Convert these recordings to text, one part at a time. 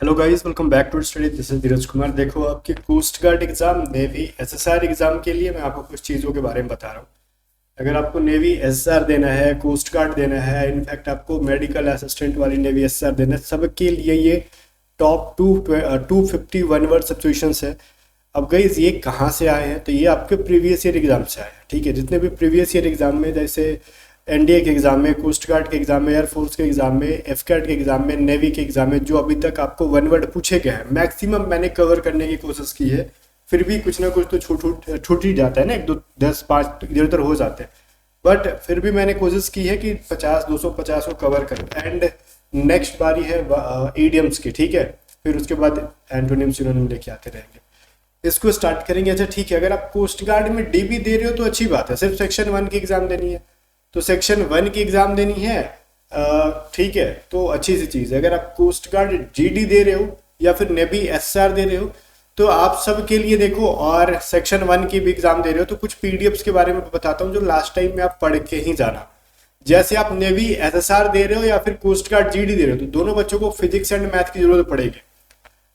Hello guys, welcome back to study. This is Dheeraj Kumar. देखो, आपके coast guard exam, navy SSR exam के लिए मैं आपको कुछ चीज़ों के बारे में बता रहा हूँ। अगर आपको नेवी एसएसआर देना है, कोस्ट गार्ड देना है, इनफैक्ट आपको मेडिकल असिस्टेंट वाली नेवी एसएसआर देना है, सबके लिए ये टॉप 250 वर्ड सिचुएशंस है। अब गाइस, ये कहाँ से आए हैं? तो ये आपके प्रीवियस ईयर एग्जाम से आए हैं। ठीक है, जितने भी प्रीवियस ईयर एग्जाम में, जैसे एनडीए के एग्जाम में, कोस्ट गार्ड के एग्जाम में, एयरफोर्स के एग्जाम में, एफकैट के एग्जाम में, नेवी के एग्जाम में, जो अभी तक आपको वन वर्ड पूछे गए हैं, मैक्सिमम मैंने कवर करने की कोशिश की है। फिर भी कुछ ना कुछ तो छूट ही जाता है ना, एक दो 10 5 इधर उधर हो जाते हैं। बट फिर भी मैंने कोशिश की है कि 50 250 को कवर करूँ। एंड नेक्स्ट बारी है ईडियम्स की। ठीक है, फिर उसके बाद एंटोनिम सिनोनिम लेके आते रहेंगे। इसको स्टार्ट करेंगे। अच्छा ठीक है, अगर आप कोस्ट गार्ड में डीबी दे रहे हो तो अच्छी बात है, सिर्फ सेक्शन 1 की एग्जाम देनी है तो सेक्शन 1 की एग्जाम देनी है। ठीक है, तो अच्छी सी चीज़ है। अगर आप कोस्ट गार्ड जीडी दे रहे हो या फिर नेवी एसआर दे रहे हो तो आप सब के लिए देखो, और सेक्शन 1 की भी एग्जाम दे रहे हो तो कुछ पीडीएफ्स के बारे में बताता हूँ जो लास्ट टाइम में आप पढ़ के ही जाना। जैसे आप नेवी एसएसआर दे रहे हो या फिर कोस्ट गार्ड जीडी दे रहे हो तो दोनों बच्चों को फिजिक्स एंड मैथ की जरूरत पड़ेगी।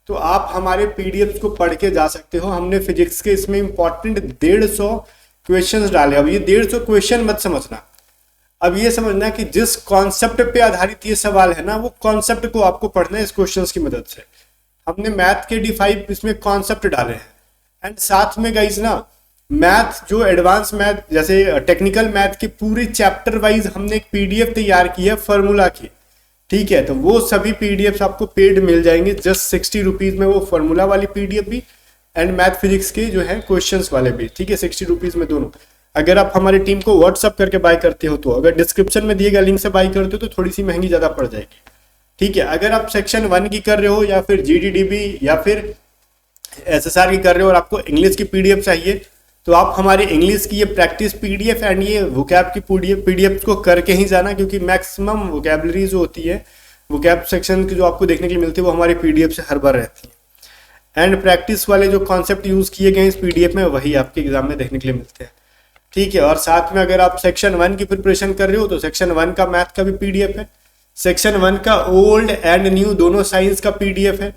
तो आप हमारे पीडीएफ को पढ़ के जा सकते हो। हमने फिजिक्स के इसमें इंपॉर्टेंट 150 क्वेश्चंस डाले। अब ये 150 क्वेश्चन मत समझना, अब ये समझना कि जिस कॉन्सेप्ट पे आधारित ये सवाल है ना, वो कॉन्सेप्ट को आपको पढ़ना है इस क्वेश्चंस की मदद से। हमने मैथ के D5 इसमें कॉन्सेप्ट डाले हैं। एंड साथ में गाइस ना, मैथ जो एडवांस मैथ जैसे टेक्निकल मैथ के पूरे चैप्टर वाइज हमने एक पीडीएफ तैयार की है फॉर्मूला की। ठीक है, तो वो सभी पीडीएफ आपको पेड मिल जाएंगे जस्ट 60 रुपीज में, वो फॉर्मूला वाली पीडीएफ भी एंड मैथ फिजिक्स के जो है क्वेश्चंस वाले भी। ठीक है, 60 रुपीज में दोनों। अगर आप हमारी टीम को व्हाट्सअप करके बाय करते हो तो, अगर डिस्क्रिप्शन में दिए गए लिंक से बाय करते हो तो थोड़ी सी महंगी ज्यादा पड़ जाएगी। ठीक है, अगर आप सेक्शन 1 की कर रहे हो या फिर जीडीडीबी या फिर एसएसआर की कर रहे हो और आपको इंग्लिश की पीडीएफ चाहिए तो आप हमारे इंग्लिश की ये प्रैक्टिस पीडीएफ एंड ये वोकैब की पीडीएफ को करके ही जाना, क्योंकि मैक्सिमम वोकैबलरी जो होती है, वोकैब सेक्शन की जो आपको देखने के लिए मिलती है, वो हमारी पीडीएफ से हर बार रहती है। एंड प्रैक्टिस वाले जो कॉन्सेप्ट यूज किए गए इस पीडीएफ में, वही आपके एग्जाम में देखने के लिए मिलते हैं। ठीक है, और साथ में अगर आप सेक्शन 1 की प्रिपरेशन कर रहे हो तो सेक्शन 1 का मैथ का भी पीडीएफ है, सेक्शन 1 का ओल्ड एंड न्यू दोनों साइंस का पीडीएफ है।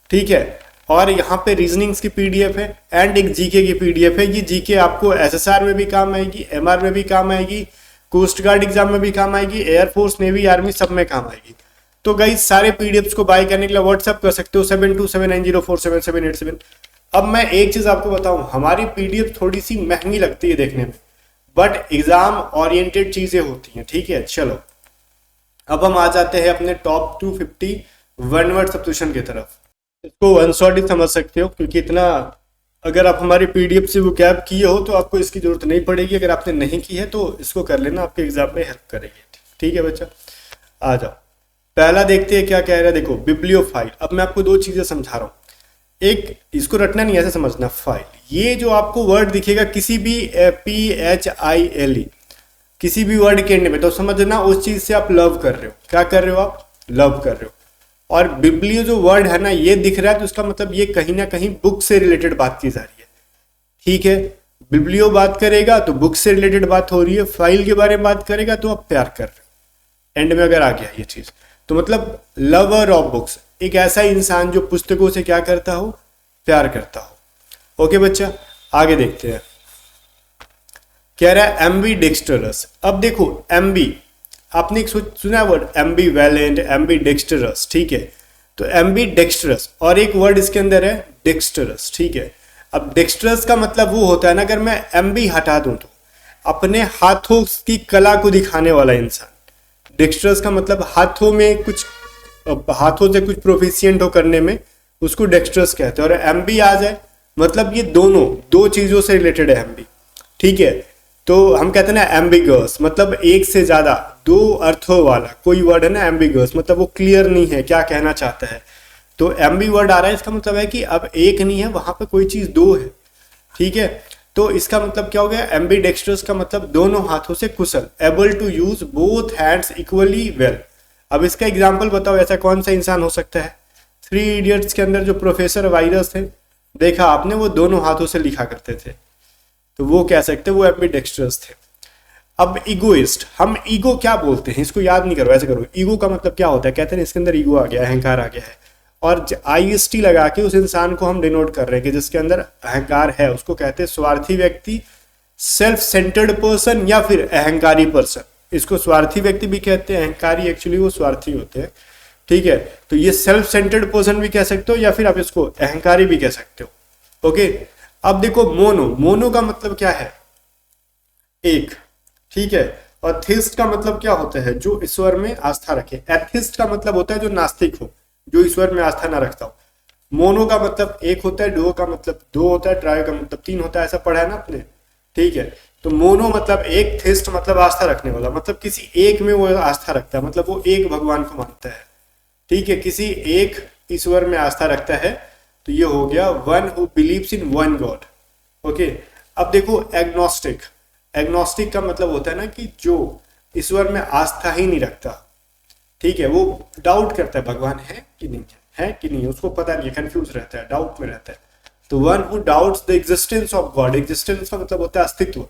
ठीक है, और यहाँ पे रीजनिंग्स की पीडीएफ है एंड एक जीके की पीडीएफ है। ये जीके आपको एसएसआर में भी काम आएगी, एमआर में भी काम आएगी, कोस्ट गार्ड एग्जाम में भी काम आएगी, एयरफोर्स, नेवी, आर्मी सब में काम आएगी। तो गाइस, सारे पीडीएफ्स को बाय करने के लिए व्हाट्सएप कर सकते हो 7279047787। अब मैं एक चीज आपको बताऊं, हमारी पीडीएफ थोड़ी सी महंगी लगती है देखने में, बट एग्जाम ओरिएंटेड चीजें होती हैं। ठीक है, चलो अब हम आ जाते हैं अपने टॉप 250 वन वर्ड सब्स्टिट्यूशन की तरफ। इसको वन शॉट ही समझ सकते हो, क्योंकि इतना अगर आप हमारी पीडीएफ से वो कैब किए हो तो आपको इसकी जरूरत नहीं पड़ेगी। अगर आपने नहीं की है तो इसको कर लेना, आपके एग्जाम में हेल्प करेगी। ठीक है बच्चा, आ जाओ। पहला देखते हैं क्या कह रहा है। देखो, बिब्लियोफाइल। अब मैं आपको दो चीजें समझा रहा हूँ। एक, इसको रटना नहीं, ऐसे समझना। फाइल, ये जो आपको वर्ड दिखेगा किसी भी PHILE किसी भी वर्ड के एंड में, तो समझना उस चीज से आप लव कर रहे हो। क्या कर रहे हो? आप लव कर रहे हो। और बिब्लियो जो वर्ड है ना, ये दिख रहा है तो उसका मतलब ये कहीं ना कहीं बुक से रिलेटेड बात की जा रही है। ठीक है, बिब्लियो बात करेगा तो बुक से रिलेटेड बात हो रही है, फाइल के बारे में बात करेगा तो आप प्यार कर रहे हो। एंड में अगर आ गया ये चीज तो मतलब लवर ऑफ बुक्स, एक ऐसा इंसान जो पुस्तकों से क्या करता हो? प्यार करता हो। ओके बच्चा, आगे देखते हैं। कह रहा है एम्बी डेक्स्टरस। अब देखो, एम्बी आपने एक सुना है वर्ड, एम्बी वैलेंट, एम्बी डेक्स्टरस। ठीक है, तो एम्बी डेक्स्टरस और एक वर्ड इसके अंदर है डेक्स्टरस। ठीक है, अब डेक्स्टरस का मतलब वो होता है ना, अगर मैं एम्बी हटा दूं तो अपने हाथों की कला को दिखाने वाला इंसान। डेक्स्टरस का मतलब हाथों में कुछ, हाथों से कुछ प्रोफिशिएंट हो करने में, उसको डेक्स्टरस कहते हैं। और एम्बी आ जाए मतलब ये दोनों दो चीजों से रिलेटेड है एम्बी। ठीक है, तो हम कहते हैं ना एम्बिगस, मतलब एक से ज्यादा, दो अर्थों वाला कोई वर्ड है ना एम्बिगस, मतलब वो क्लियर नहीं है क्या कहना चाहता है। तो एम्बी वर्ड आ रहा है, इसका मतलब है कि अब एक नहीं है, वहां पे कोई चीज दो है। ठीक है, तो इसका मतलब क्या हो गया? एम्बीडेक्स्ट्रस का मतलब दोनों हाथों से कुशल, able to use both hands equally well. अब इसका एग्जांपल बताओ, ऐसा कौन सा इंसान हो सकता है? 3 इडियट्स के अंदर जो प्रोफेसर वायरस थे, देखा आपने, वो दोनों हाथों से लिखा करते थे, तो वो कह सकते वो एम्बीडेक्स्ट्रस थे। अब इगोइस्ट, हम ईगो क्या बोलते हैं, इसको याद नहीं करो, ऐसे करो। ईगो का मतलब क्या होता है? कहते हैं इसके अंदर ईगो आ गया, अहंकार आ गया है। और IST लगा के उस इंसान को हम डिनोट कर रहे हैं कि जिसके अंदर अहंकार है, उसको कहते हैं स्वार्थी व्यक्ति, सेल्फ सेंटर्ड पर्सन या फिर अहंकारी पर्सन। इसको स्वार्थी व्यक्ति भी कहते हैं, अहंकारी एक्चुअली वो स्वार्थी होते हैं, ठीक है। तो ये सेल्फ सेंटर्ड पर्सन भी कह सकते हो या फिर आप इसको अहंकारी भी कह सकते हो। ओके, अब देखो मोनो का मतलब क्या है, एक, ठीक है। और थिस्ट का मतलब क्या होता है, जो ईश्वर में आस्था रखे। एथिस्ट का मतलब होता है जो नास्तिक हो, जो ईश्वर में आस्था ना रखता हो। मोनो का मतलब एक होता है, डुओ का मतलब दो होता है, ट्रायो का मतलब तीन होता है, ऐसा पढ़ा है ना आपने, ठीक है। तो मोनो मतलब एक, थिस्ट मतलब आस्था रखने वाला, मतलब किसी एक में वो आस्था रखता है, मतलब वो एक भगवान को मानता है, ठीक है, किसी एक ईश्वर में आस्था रखता है। तो ये हो गया one who believes in one God. Okay, अब देखो एग्नोस्टिक। एग्नोस्टिक का मतलब होता है ना कि जो ईश्वर में आस्था ही नहीं रखता, ठीक है, वो डाउट करता है भगवान है कि नहीं है कि नहीं, उसको पता नहीं है, कंफ्यूज रहता है, डाउट में रहता है। तो one who doubts the existence of God, existence का मतलब होता है अस्तित्व,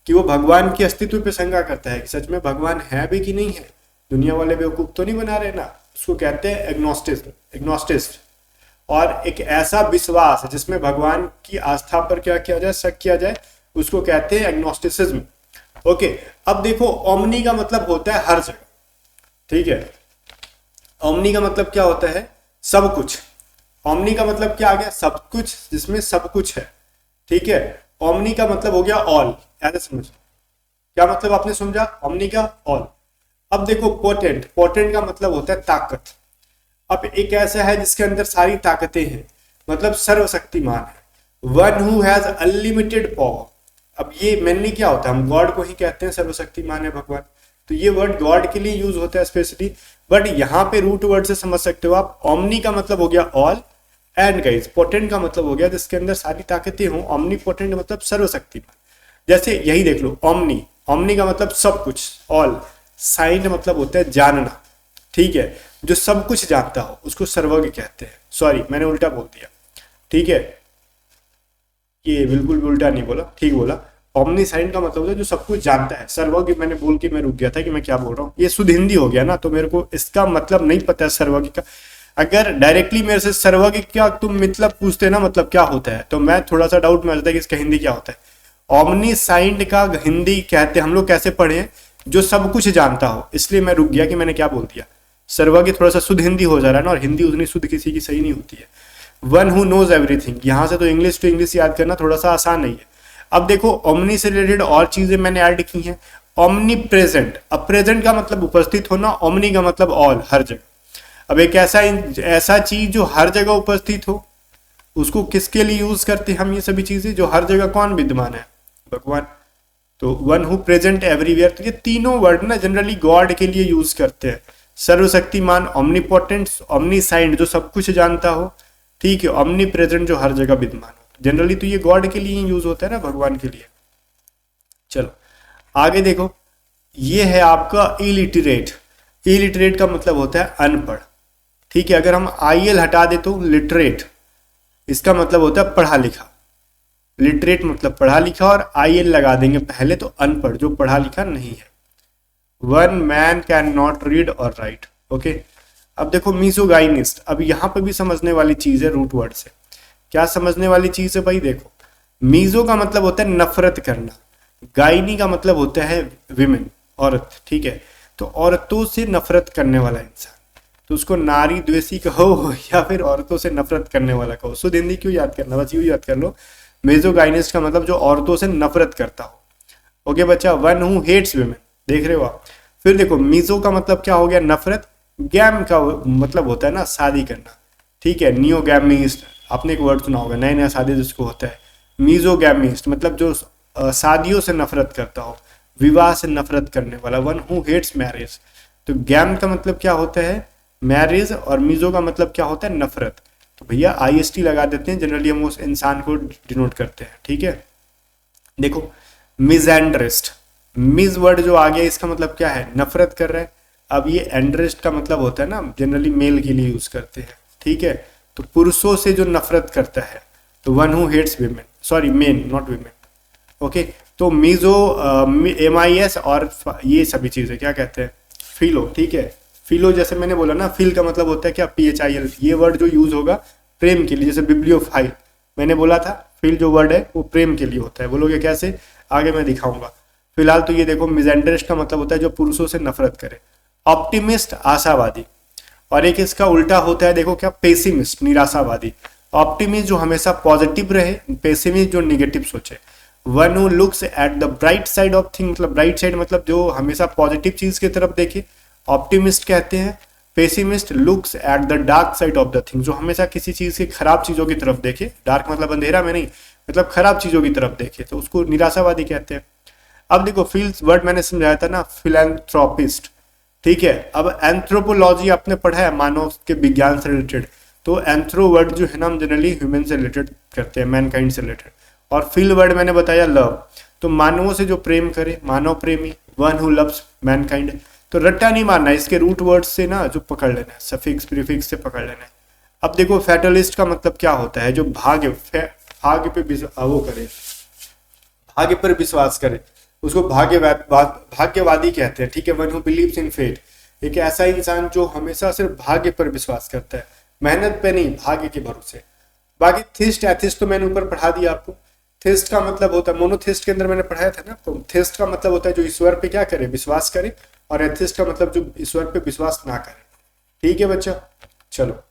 कि वो भगवान के अस्तित्व पे शंका करता है कि सच में भगवान है भी कि नहीं है, दुनिया वाले बेवकूफ तो नहीं बना रहे ना, उसको कहते हैं एग्नोस्टिस्ट। और एक ऐसा विश्वास जिसमें भगवान की आस्था पर क्या किया जाए, शक किया जाए, उसको कहते हैं एग्नोस्टिसिज्म। ओके, अब देखो ओमनी का मतलब होता है हर जगह, ठीक है। ओमनी का मतलब क्या होता है, सब कुछ। ओमनी का मतलब क्या आ गया, सब कुछ, जिसमें सब कुछ है, ठीक है। ओमनी का मतलब हो गया ऑल, ऐसे समझ, क्या मतलब आपने समझा ओमनी का, ऑल। अब देखो पोटेंट, पोटेंट का मतलब होता है ताकत। अब एक ऐसा है जिसके अंदर सारी ताकतें हैं, मतलब सर्वशक्तिमान है, one who has unlimited power. अब ये मेनली क्या होता है, हम गॉड को ही कहते हैं सर्वशक्तिमान है भगवान, तो ये वर्ड गॉड के लिए यूज होता है स्पेशली, बट यहाँ पे रूट वर्ड से समझ सकते हो आप। ओमनी का मतलब हो गया ऑल, एंड गाइस पोटेंट का मतलब हो गया जिसके अंदर सारी ताकतें हों। ओमनी पोटेंट मतलब सर्वशक्तिमान। जैसे यही देख लो, ओमनी, ओमनी का मतलब सब कुछ, ऑल। साइंट मतलब होता है जानना, ठीक है, जो सब कुछ जानता हो उसको सर्वज्ञ कहते हैं। सॉरी मैंने उल्टा बोल दिया, ठीक है, ये बिल्कुल भी उल्टा नहीं बोला, ठीक बोला। ओमनी साइंट का मतलब होता है जो सब कुछ जानता है, सर्वज्ञ मैंने बोल के मैं रुक गया था कि मैं क्या बोल रहा हूँ, ये शुद्ध हिंदी हो गया ना, तो मेरे को इसका मतलब नहीं पता है सर्वज्ञ का। अगर डायरेक्टली मेरे से सर्वज्ञ क्या तुम मतलब पूछते ना मतलब क्या होता है, तो मैं थोड़ा सा डाउट में आ जाता है कि इसका हिंदी क्या होता है। ओमनी साइंट का हिंदी कहते हैं हम लोग कैसे पढ़े, जो सब कुछ जानता हो, इसलिए मैं रुक गया कि मैंने क्या बोल दिया। सर्वज्ञ थोड़ा सा शुद्ध हिंदी हो जा रहा है ना, और हिंदी उतनी शुद्ध किसी की सही नहीं होती है। वन हु नोज एवरीथिंग, यहाँ से तो इंग्लिश टू इंग्लिश याद करना थोड़ा सा आसान नहीं है। अब देखो ओमनी से रिलेटेड और चीजें मैंने ऐड की हैं। ओमनी प्रेजेंट, अब प्रेजेंट का मतलब उपस्थित होना, ओमनी का मतलब ऑल, हर जगह। अब एक ऐसा चीज जो हर जगह उपस्थित हो, उसको किसके लिए यूज करते हैं हम ये सभी चीजें, जो हर जगह कौन विद्यमान है, भगवान। तो वन हु प्रेजेंट एवरीवेयर, तो ये तीनों वर्ड ना जनरली गॉड के लिए यूज करते हैं। सर्वशक्तिमान, ओमनीपोटेंट, ओमनीसाइंट जो सब कुछ जानता हो, ठीक है, ओमनी प्रेजेंट जो हर जगह विद्यमान हो। जनरली तो ये गॉड के लिए यूज होता है ना, भगवान के लिए। चलो आगे देखो, ये है आपका इलिटरेट। इलिटरेट का मतलब होता है अनपढ़, ठीक है। अगर हम IL हटा दे तो लिटरेट, इसका मतलब होता है पढ़ा लिखा। लिटरेट मतलब पढ़ा लिखा, और IL लगा देंगे पहले तो अनपढ़, जो पढ़ा लिखा नहीं है। One man can not read और राइट। ओके, अब देखो मिसोगाइनिस्ट, अब यहाँ पे भी समझने वाली चीज है रूट वर्ड से। क्या समझने वाली चीज है भाई, देखो मीजो का मतलब होता है नफरत करना, गाइनी का मतलब होता है विमेन, औरत, ठीक है। तो औरतों से नफरत करने वाला इंसान, तो उसको नारी द्वेषी कहो या फिर औरतों से नफरत करने वाला कहो। शुद्ध हिंदी क्यों याद करना, बस यूँ याद कर लो, मेजोगाइनिस्ट का मतलब जो औरतों से नफरत करता हो। ओके बच्चा, वन हु हेट्स विमेन, देख रहे हो आप। फिर देखो मीजो का मतलब क्या हो गया, नफरत। गैम का मतलब होता है ना शादी करना, ठीक है, नियोगैमिस्ट, आपने एक वर्ड सुना होगा, नया नया शादी जिसको होता है। मीजोगैमिस्ट मतलब जो शादियों से नफरत करता हो, विवाह से नफरत करने वाला। वन हु हेट्स मैरिज, तो गैम का मतलब क्या होता है, मैरिज, और मीजो का मतलब क्या होता है, नफरत। तो भैया IST लगा देते हैं, जनरली हम उस इंसान को डिनोट करते हैं, ठीक है। देखो मिसएंड्रिस्ट, मिस वर्ड जो आ गया इसका मतलब क्या है, नफरत कर रहा है। अब ये एंड्रिस्ट का मतलब होता है ना, जनरली मेल के लिए यूज करते हैं, ठीक है। तो पुरुषों से जो नफरत करता है, तो one who hates women, sorry men not women. Okay, तो मीजो MIS और ये सभी चीजें क्या कहते हैं, फिलो, ठीक है, फिलो जैसे मैंने बोला ना, फिल का मतलब होता है क्या, PHIL। ये वर्ड जो यूज होगा प्रेम के लिए, जैसे बिब्लियोफाइल मैंने बोला था, फिल जो वर्ड है वो प्रेम के लिए होता है। बोलोगे कैसे, आगे मैं दिखाऊंगा। फिलहाल तो ये देखो, मिजेंडरिस्ट का मतलब होता है जो पुरुषों से नफरत करे। ऑप्टिमिस्ट आशावादी, और एक इसका उल्टा होता है देखो क्या, पेसिमिस्ट निराशावादी। ऑप्टिमिस्ट जो हमेशा पॉजिटिव रहे, पेसिमिस्ट जो निगेटिव सोचे। One who looks at the bright side of thing, मतलब ब्राइट साइड मतलब जो हमेशा पॉजिटिव चीज की तरफ देखे, ऑप्टिमिस्ट कहते हैं। Pessimist looks at the dark side of the thing, जो हमेशा किसी चीज की खराब चीजों की तरफ देखे। डार्क मतलब अंधेरा में नहीं, मतलब खराब चीजों की तरफ देखे, तो उसको निराशावादी कहते हैं। अब देखो फिल्स वर्ड मैंने समझाया था ना, फिलैंथ्रोपिस्ट, ठीक है। अब एंथ्रोपोलॉजी आपने पढ़ा है, मानव के विज्ञान से रिलेटेड, तो एंथ्रो वर्ड जो है ना हम जनरली ह्यूमन से रिलेटेड करते हैं, मैनकाइंड से रिलेटेड। और फिल वर्ड मैंने बताया लव, तो मानवों से जो प्रेम करे, मानव प्रेमी, वन हु लव्स मैनकाइंड। तो रट्टा नहीं मारना, इसके रूट वर्ड से ना जो पकड़ लेना है, सफिक्स प्रीफिक्स से पकड़ लेना है। अब देखो फैटलिस्ट का मतलब क्या होता है, जो भाग्य वो करे, भाग्य पर विश्वास करे, उसको भाग्यवादी कहते हैं, ठीक है। One who believes in fate, एक ऐसा इंसान जो हमेशा सिर्फ भाग्य पर विश्वास करता है, मेहनत पे नहीं, भाग्य के भरोसे। बाकी थिस्ट एथिस्ट तो मैंने ऊपर पढ़ा दिया आपको। थिस्ट का मतलब होता है, मोनोथिस्ट के अंदर मैंने पढ़ाया था ना, तो थिस्ट का मतलब होता है जो ईश्वर पे क्या करे, विश्वास करे, और एथिस्ट का मतलब जो ईश्वर पे विश्वास ना करे, ठीक है बच्चा। चलो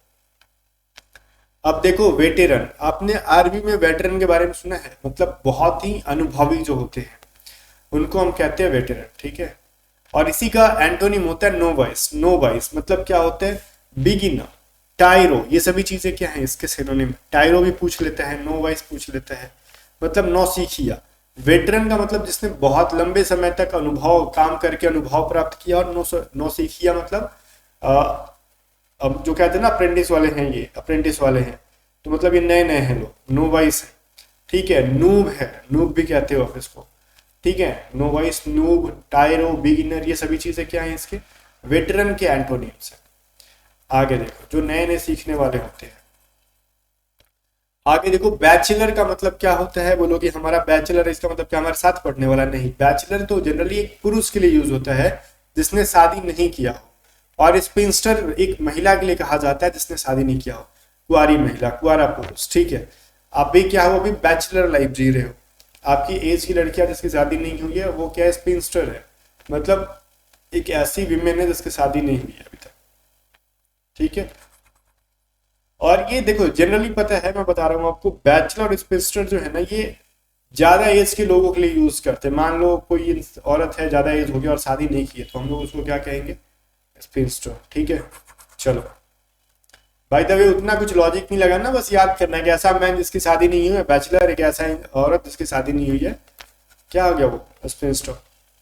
अब देखो वेटेरन, आपने आर्मी में वेटेरन के बारे में सुना है, मतलब बहुत ही अनुभवी जो होते हैं उनको हम कहते हैं वेटेरन, ठीक है। और इसी का एंटोनिम होता है नोवाइस। नोवाइस मतलब क्या होता है, बिगिनर, टायरो, ये सभी चीजें क्या है इसके सिनोनिम। टायरो भी पूछ लेता है, नोवाइस पूछ लेता है, मतलब नौसिखिया। वेटरन का मतलब जिसने बहुत लंबे समय तक अनुभव, काम करके अनुभव प्राप्त किया, और नौसिखिया मतलब अब जो कहते हैं ना अप्रेंटिस वाले हैं, ये अप्रेंटिस वाले हैं, तो मतलब ये नए नए हैं लोग, नोवाइस है, ठीक है। नूब है, नूब भी कहते हो आप इसको, ठीक है। नोवाइस, नूब, टायरो, बिगिनर, ये सभी चीजें क्या है इसके वेटरन के एंटोनिम्स है। आगे देखो जो नए नए सीखने वाले होते हैं। आगे देखो बैचलर का मतलब क्या होता है, बोलो कि हमारा बैचलर, इसका मतलब क्या हमारे साथ पढ़ने वाला, नहीं। बैचलर तो जनरली एक पुरुष के लिए यूज होता है जिसने शादी नहीं किया हो, और स्पिंस्टर एक महिला के लिए कहा जाता है जिसने शादी नहीं किया हो, कुंवारी महिला, कुंवारा पुरुष, ठीक है। आप भी क्या हो, अभी बैचलर लाइफ जी रहे हो, आपकी एज की लड़कियां जिसकी शादी नहीं हुई है वो क्या है, स्पिंस्टर है, मतलब एक ऐसी विमेन है जिसकी शादी नहीं हुई है अभी तक, ठीक है। और ये देखो जनरली पता है, मैं बता रहा हूँ आपको, बैचलर और स्पिंस्टर जो है ना, ये ज्यादा एज के लोगों के लिए यूज करते हैं। मान लो कोई औरत है, ज्यादा एज हो गया और शादी नहीं की है, तो हम लोग उसको क्या कहेंगे, स्पिंस्टर, ठीक है। चलो भाई द वे उतना कुछ लॉजिक नहीं लगा ना, बस याद करना है कि ऐसा मैन जिसकी शादी नहीं हुई है बैचलर, एक ऐसा औरत जिसकी शादी नहीं हुई है, क्या हो गया वो, स्पिंस्टर,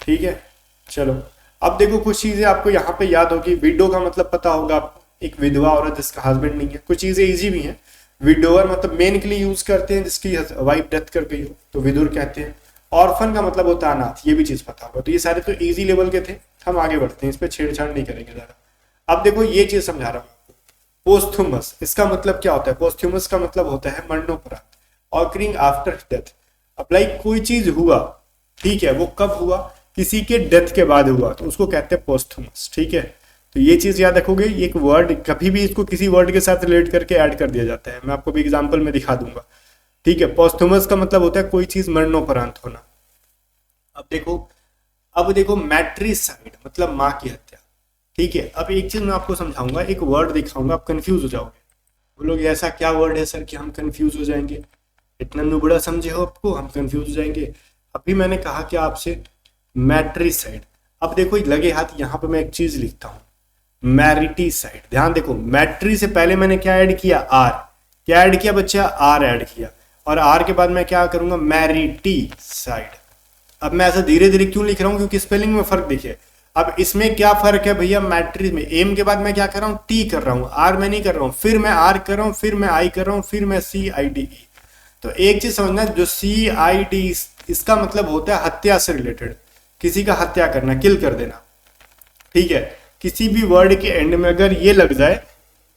ठीक है। चलो अब देखो कुछ चीजें आपको यहाँ पे याद होगी। विडो का मतलब पता होगा आपको, एक विधवा औरत जिसका हस्बैंड नहीं है। कुछ चीजें इजी भी हैं। विडोअर मतलब मेन के लिए यूज करते हैं जिसकी वाइफ डेथ कर गई हो, तो विदुर कहते हैं। ऑर्फन का मतलब होता है अनाथ, ये भी चीज पता होगा। तो ये सारे तो इजी लेवल के थे, हम आगे बढ़ते हैं, इस पर छेड़छाड़ नहीं करेंगे ज्यादा। अब देखो ये चीज समझा रहा हूँ, पोस्थुमस, इसका मतलब क्या होता है, पोस्थुमस का मतलब होता है मरणोपरांत, ऑकरिंग आफ्टर डेथ। अब लाइक कोई चीज हुआ, ठीक है, वो कब हुआ, किसी के डेथ के बाद हुआ, तो उसको कहते हैं पोस्थुमस, ठीक है। तो ये चीज याद रखोगे, एक वर्ड कभी भी इसको किसी वर्ड के साथ रिलेट करके ऐड कर दिया जाता है, मैं आपको भी एग्जांपल में दिखा दूंगा, ठीक है। पोस्थुमस का मतलब होता है कोई चीज मरणोपरांत होना। अब देखो मैट्रिसाइड मतलब माँ की हत्या, ठीक है। अब एक चीज मैं आपको समझाऊंगा, एक वर्ड दिखाऊंगा, आप कंफ्यूज हो जाओगे, बोलोगे ऐसा क्या वर्ड है सर कि हम कंफ्यूज हो जाएंगे, इतना नुबड़ा समझे हो आपको, हम कंफ्यूज हो जाएंगे। अभी मैंने कहा कि आपसे मैट्रिसाइड, अब देखो लगे हाथ, यहाँ पे मैं एक चीज लिखता हूँ, मैरिटीसाइड। ध्यान देखो, मैट्री से पहले मैंने क्या ऐड किया, आर, क्या ऐड किया बच्चा, आर ऐड किया, और आर के बाद मैं क्या करूंगा, मैरिटीसाइड। अब मैं ऐसा धीरे धीरे क्यों लिख रहा हूँ, क्योंकि स्पेलिंग में फर्क दिखे। अब इसमें क्या फर्क है भैया, मैट्रिक्स में एम के बाद मैं क्या कर रहा हूँ, टी कर रहा हूँ, आर मैं नहीं कर रहा हूँ, फिर मैं आर कर रहा हूँ, फिर मैं आई कर रहा हूँ, फिर मैं सी आई डी ई। तो एक चीज समझना, जो सी आई डी इसका मतलब होता है हत्या से रिलेटेड, किसी का हत्या करना, किल कर देना, ठीक है। किसी भी वर्ड के एंड में अगर ये लग जाए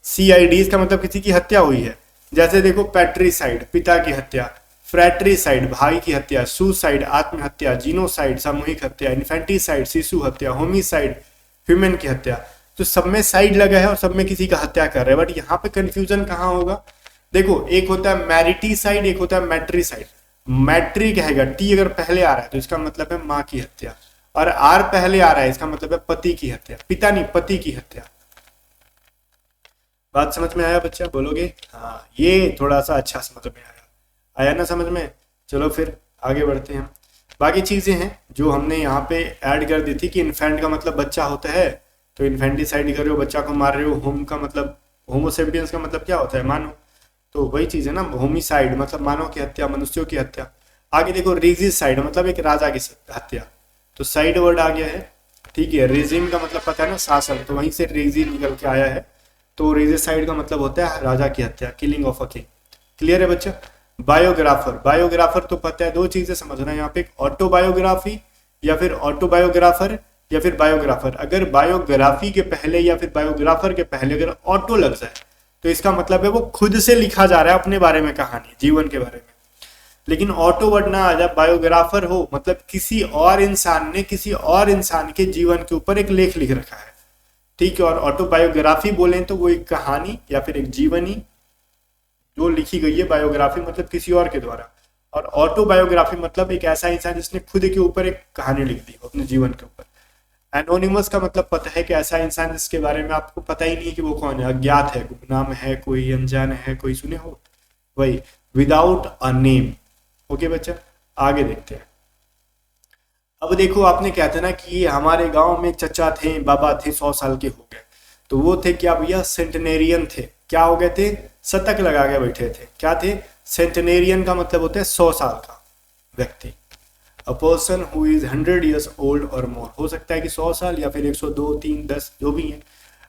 सी आई डी, इसका मतलब किसी की हत्या हुई है। जैसे देखो पैट्रीसाइड पिता की हत्या, फ्रैट्रीसाइड भाई की हत्या, सुसाइड आत्महत्या, जीनोसाइड सामूहिक हत्या, इन्फेंटिसाइड शिशु हत्या, होमिसाइड ह्यूमन की हत्या। तो सब में साइड लगा है और सब में किसी का हत्या कर रहे हैं। बट यहाँ पे कंफ्यूजन कहाँ होगा, देखो एक होता है मैरिटीसाइड, एक होता है मैट्रीसाइड। मैट्री कहेगा, टी अगर पहले आ रहा है तो इसका मतलब है माँ की हत्या, और आर पहले आ रहा है इसका मतलब है पति की हत्या, पिता नहीं पति की हत्या। बात समझ में आया बच्चा, बोलोगे हाँ, ये थोड़ा सा अच्छा समझ में आया, आया ना समझ में। चलो फिर आगे बढ़ते हैं। बाकी चीजें हैं जो हमने यहाँ पे ऐड कर दी थी कि इन्फेंट का मतलब बच्चा होता है, तो इन्फेंटिसाइड कर रहे हो, बच्चा को मार रहे हो। होम का मतलब, होमोसेपियंस का मतलब क्या होता है, मानव। तो वही चीज है ना, होमिसाइड मतलब मानव की हत्या, मनुष्यों की हत्या। आगे देखो रेजिसाइड मतलब एक राजा की हत्या, तो साइड वर्ड आ गया है, ठीक है। रेजिम का मतलब पता है ना शासन, तो वहीं से रेजी निकल के आया है। तो रेजिसाइड का मतलब होता है राजा की हत्या, killing of a king. Clear है बच्चा। बायोग्राफर, बायोग्राफर तो पता है, दो चीजें समझना है यहाँ पे, ऑटोबायोग्राफी या फिर ऑटोबायोग्राफर या फिर बायोग्राफर। अगर बायोग्राफी के पहले या फिर बायोग्राफर के पहले अगर ऑटो लग जाए तो इसका मतलब है वो खुद से लिखा जा रहा है अपने बारे में कहानी, जीवन के बारे में। लेकिन ऑटो वर्ड ना आ जाए, बायोग्राफर हो मतलब किसी और इंसान ने किसी और इंसान के जीवन के ऊपर एक लेख लिख रखा है, ठीक है। और ऑटोबायोग्राफी बोलें तो वो एक कहानी या फिर एक जीवनी जो लिखी गई है, बायोग्राफी मतलब किसी और के द्वारा। और ऑटोबायोग्राफी मतलब एक ऐसा इंसान जिसने खुद के ऊपर एक कहानी लिख दी अपने जीवन के ऊपर। एनोनिमस का मतलब पता है कि ऐसा इंसान जिसके बारे में आपको पता ही नहीं कि वो कौन है, अज्ञात है, गुमनाम है, कोई अनजान है, कोई सुने हो, वही विदाउट अ नेम। ओके बच्चा, आगे देखते हैं। अब देखो आपने कहते ना कि हमारे गांव में चचा थे, बाबा थे, 100 साल के हो गए, तो वो थे क्या भैया, सेंटेनेरियन थे। क्या हो गए थे, शतक लगा के बैठे थे। क्या थे, सेंटेनेरियन का मतलब होता है 100 साल का व्यक्ति। A person who is 100 years old और मोर, हो सकता है कि 100 साल या फिर 102, 3, 10 जो भी है।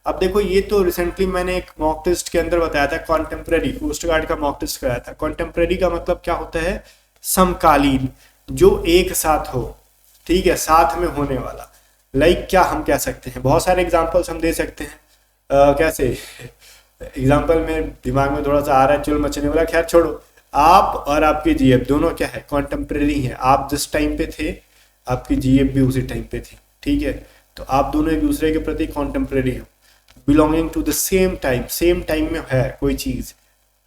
अब देखो ये तो रिसेंटली मैंने एक मॉक टेस्ट के अंदर बताया था, कॉन्टेम्परेरी, कोस्ट गार्ड का मॉक टेस्ट कराया था। कॉन्टेम्परेरी का मतलब क्या होता है, समकालीन, जो एक साथ हो, ठीक है, साथ में होने वाला। लाइक क्या हम कह सकते हैं, बहुत सारे एग्जांपल्स हम दे सकते हैं। कैसे एग्जांपल में दिमाग में थोड़ा सा आ रहा है, चुल मचने वाला, खैर छोड़ो। आप और आपकी जीएफ दोनों क्या है, कॉन्टेम्परेरी है। आप जिस टाइम पे थे आपकी जीएफ भी उसी टाइम पे थी, ठीक है। तो आप दोनों एक दूसरे के प्रति कॉन्टेम्परेरी हो, belonging to the same time, same time में है कोई चीज।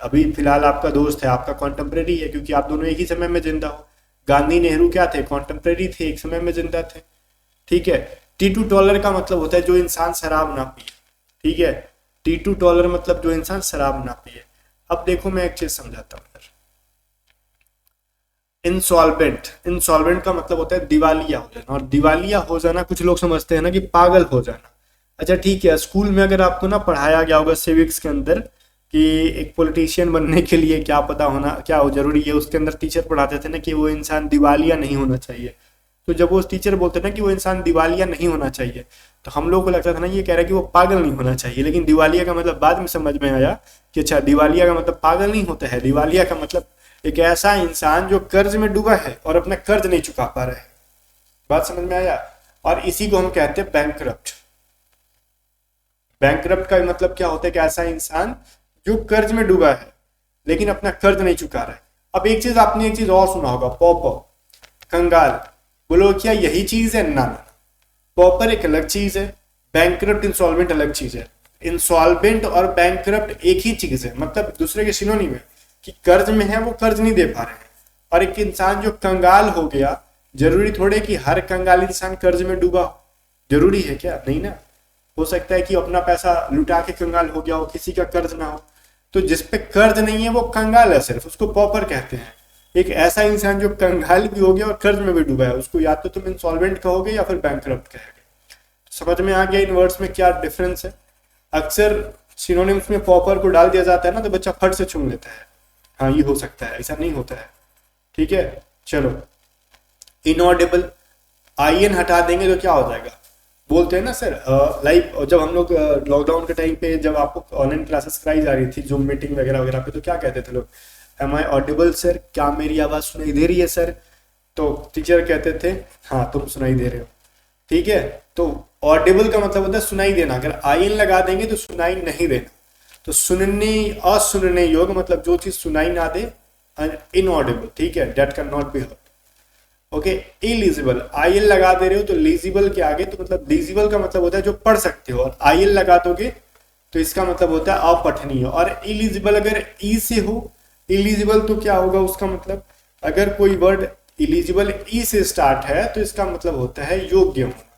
अभी फिलहाल आपका दोस्त है, आपका कॉन्टेम्परेरी है क्योंकि आप दोनों एक ही समय में जिंदा हो। गांधी नेहरू क्या थे, कॉन्टेम्परेरी थे, एक समय में जिंदा थे, ठीक है। टी टू टॉलर का मतलब होता है जो इंसान शराब ना पिए, ठीक है। टी टू टॉलर मतलब जो इंसान शराब ना पिए। अब देखो मैं एक चीज समझाता हूँ। इंसॉल्वेंट, इंसॉल्वेंट का मतलब होता है दिवालिया हो जाना, और दिवालिया हो जाना कुछ लोग समझते हैं ना कि पागल हो जाना। अच्छा ठीक है, स्कूल में अगर आपको ना पढ़ाया गया होगा सिविक्स के अंदर कि एक पॉलिटिशियन बनने के लिए क्या पता होना क्या जरूरी है, उसके अंदर टीचर पढ़ाते थे ना कि वो इंसान दिवालिया नहीं होना चाहिए। तो जब वो टीचर बोलते ना कि वो इंसान दिवालिया नहीं होना चाहिए, तो हम लोग को लगता था ना ये कह रहा है कि वो पागल नहीं होना चाहिए। लेकिन दिवालिया का मतलब बाद में समझ में आया कि अच्छा दिवालिया का मतलब पागल नहीं होता है, दिवालिया का मतलब एक ऐसा इंसान जो कर्ज में डूबा है और अपना कर्ज नहीं चुका पा रहा है। बात समझ में आया। और इसी को हम कहते हैं बैंकरप्ट। बैंकरप्ट का मतलब क्या होता है कि ऐसा इंसान जो कर्ज में डूबा है लेकिन अपना कर्ज नहीं चुका रहा है। अब एक चीज आपने एक चीज और सुना होगा, पॉपर, कंगाल। बोलो क्या यही चीज है, ना ना, पॉपर एक अलग चीज है, बैंकरप्ट इंसॉल्वेंट अलग चीज है। इंसॉल्वेंट और बैंकरप्ट एक ही चीज है, मतलब दूसरे के सिनोनिम है कि कर्ज में है वो कर्ज नहीं दे पा रहे हैं। और एक इंसान जो कंगाल हो गया, जरूरी थोड़े कि हर कंगाल इंसान कर्ज में डूबा हो, जरूरी है क्या, नहीं ना। हो सकता है कि अपना पैसा लुटा के कंगाल हो गया हो, किसी का कर्ज ना हो। तो जिसपे कर्ज नहीं है वो कंगाल है सिर्फ, उसको पॉपर कहते हैं। एक ऐसा इंसान जो कंगाल भी हो गया और कर्ज में भी डूबा है, उसको या तो तुम इंसॉल्वेंट कहोगे या फिर बैंकरप्ट कहोगे। समझ में आ गया इन वर्ड्स में क्या डिफरेंस है। अक्सर सिनोनिम्स में पॉपर को डाल दिया जाता है ना तो बच्चा फट से चुन लेता है, हाँ ये हो सकता है, ऐसा नहीं होता है, ठीक है। चलो, इनऑडिबल, आईएन हटा देंगे तो क्या हो जाएगा, बोलते हैं ना सर, लाइक जब हम लोग लॉकडाउन के टाइम पे जब आपको ऑनलाइन क्लासेस कराई जा रही थी, जूम मीटिंग वगैरह वगैरह पे, तो क्या कहते थे लोग, एम आई ऑडिबल सर, क्या मेरी आवाज सुनाई दे रही है सर। तो टीचर कहते थे हाँ तुम सुनाई दे रहे हो, ठीक है। तो ऑडिबल का मतलब होता है सुनाई देना, अगर आईएन लगा देंगे तो सुनाई नहीं देना। तो सुनने, असुनने योग्य मतलब जो चीज सुनाई ना दे, इनऑडिबल, ठीक है, date can not be heard. Okay. Eligible, I L लगा दे रहे हो तो लीजिबल के आगे, तो मतलब लीजिबल का मतलब होता है जो पढ़ सकते हो, और आई एल लगा दोगे तो इसका मतलब होता है अपठनीय। और इलिजिबल अगर ई से हो, इलिजिबल तो क्या होगा उसका मतलब, अगर कोई वर्ड इलिजिबल ई से स्टार्ट है तो इसका मतलब होता है योग्य होना।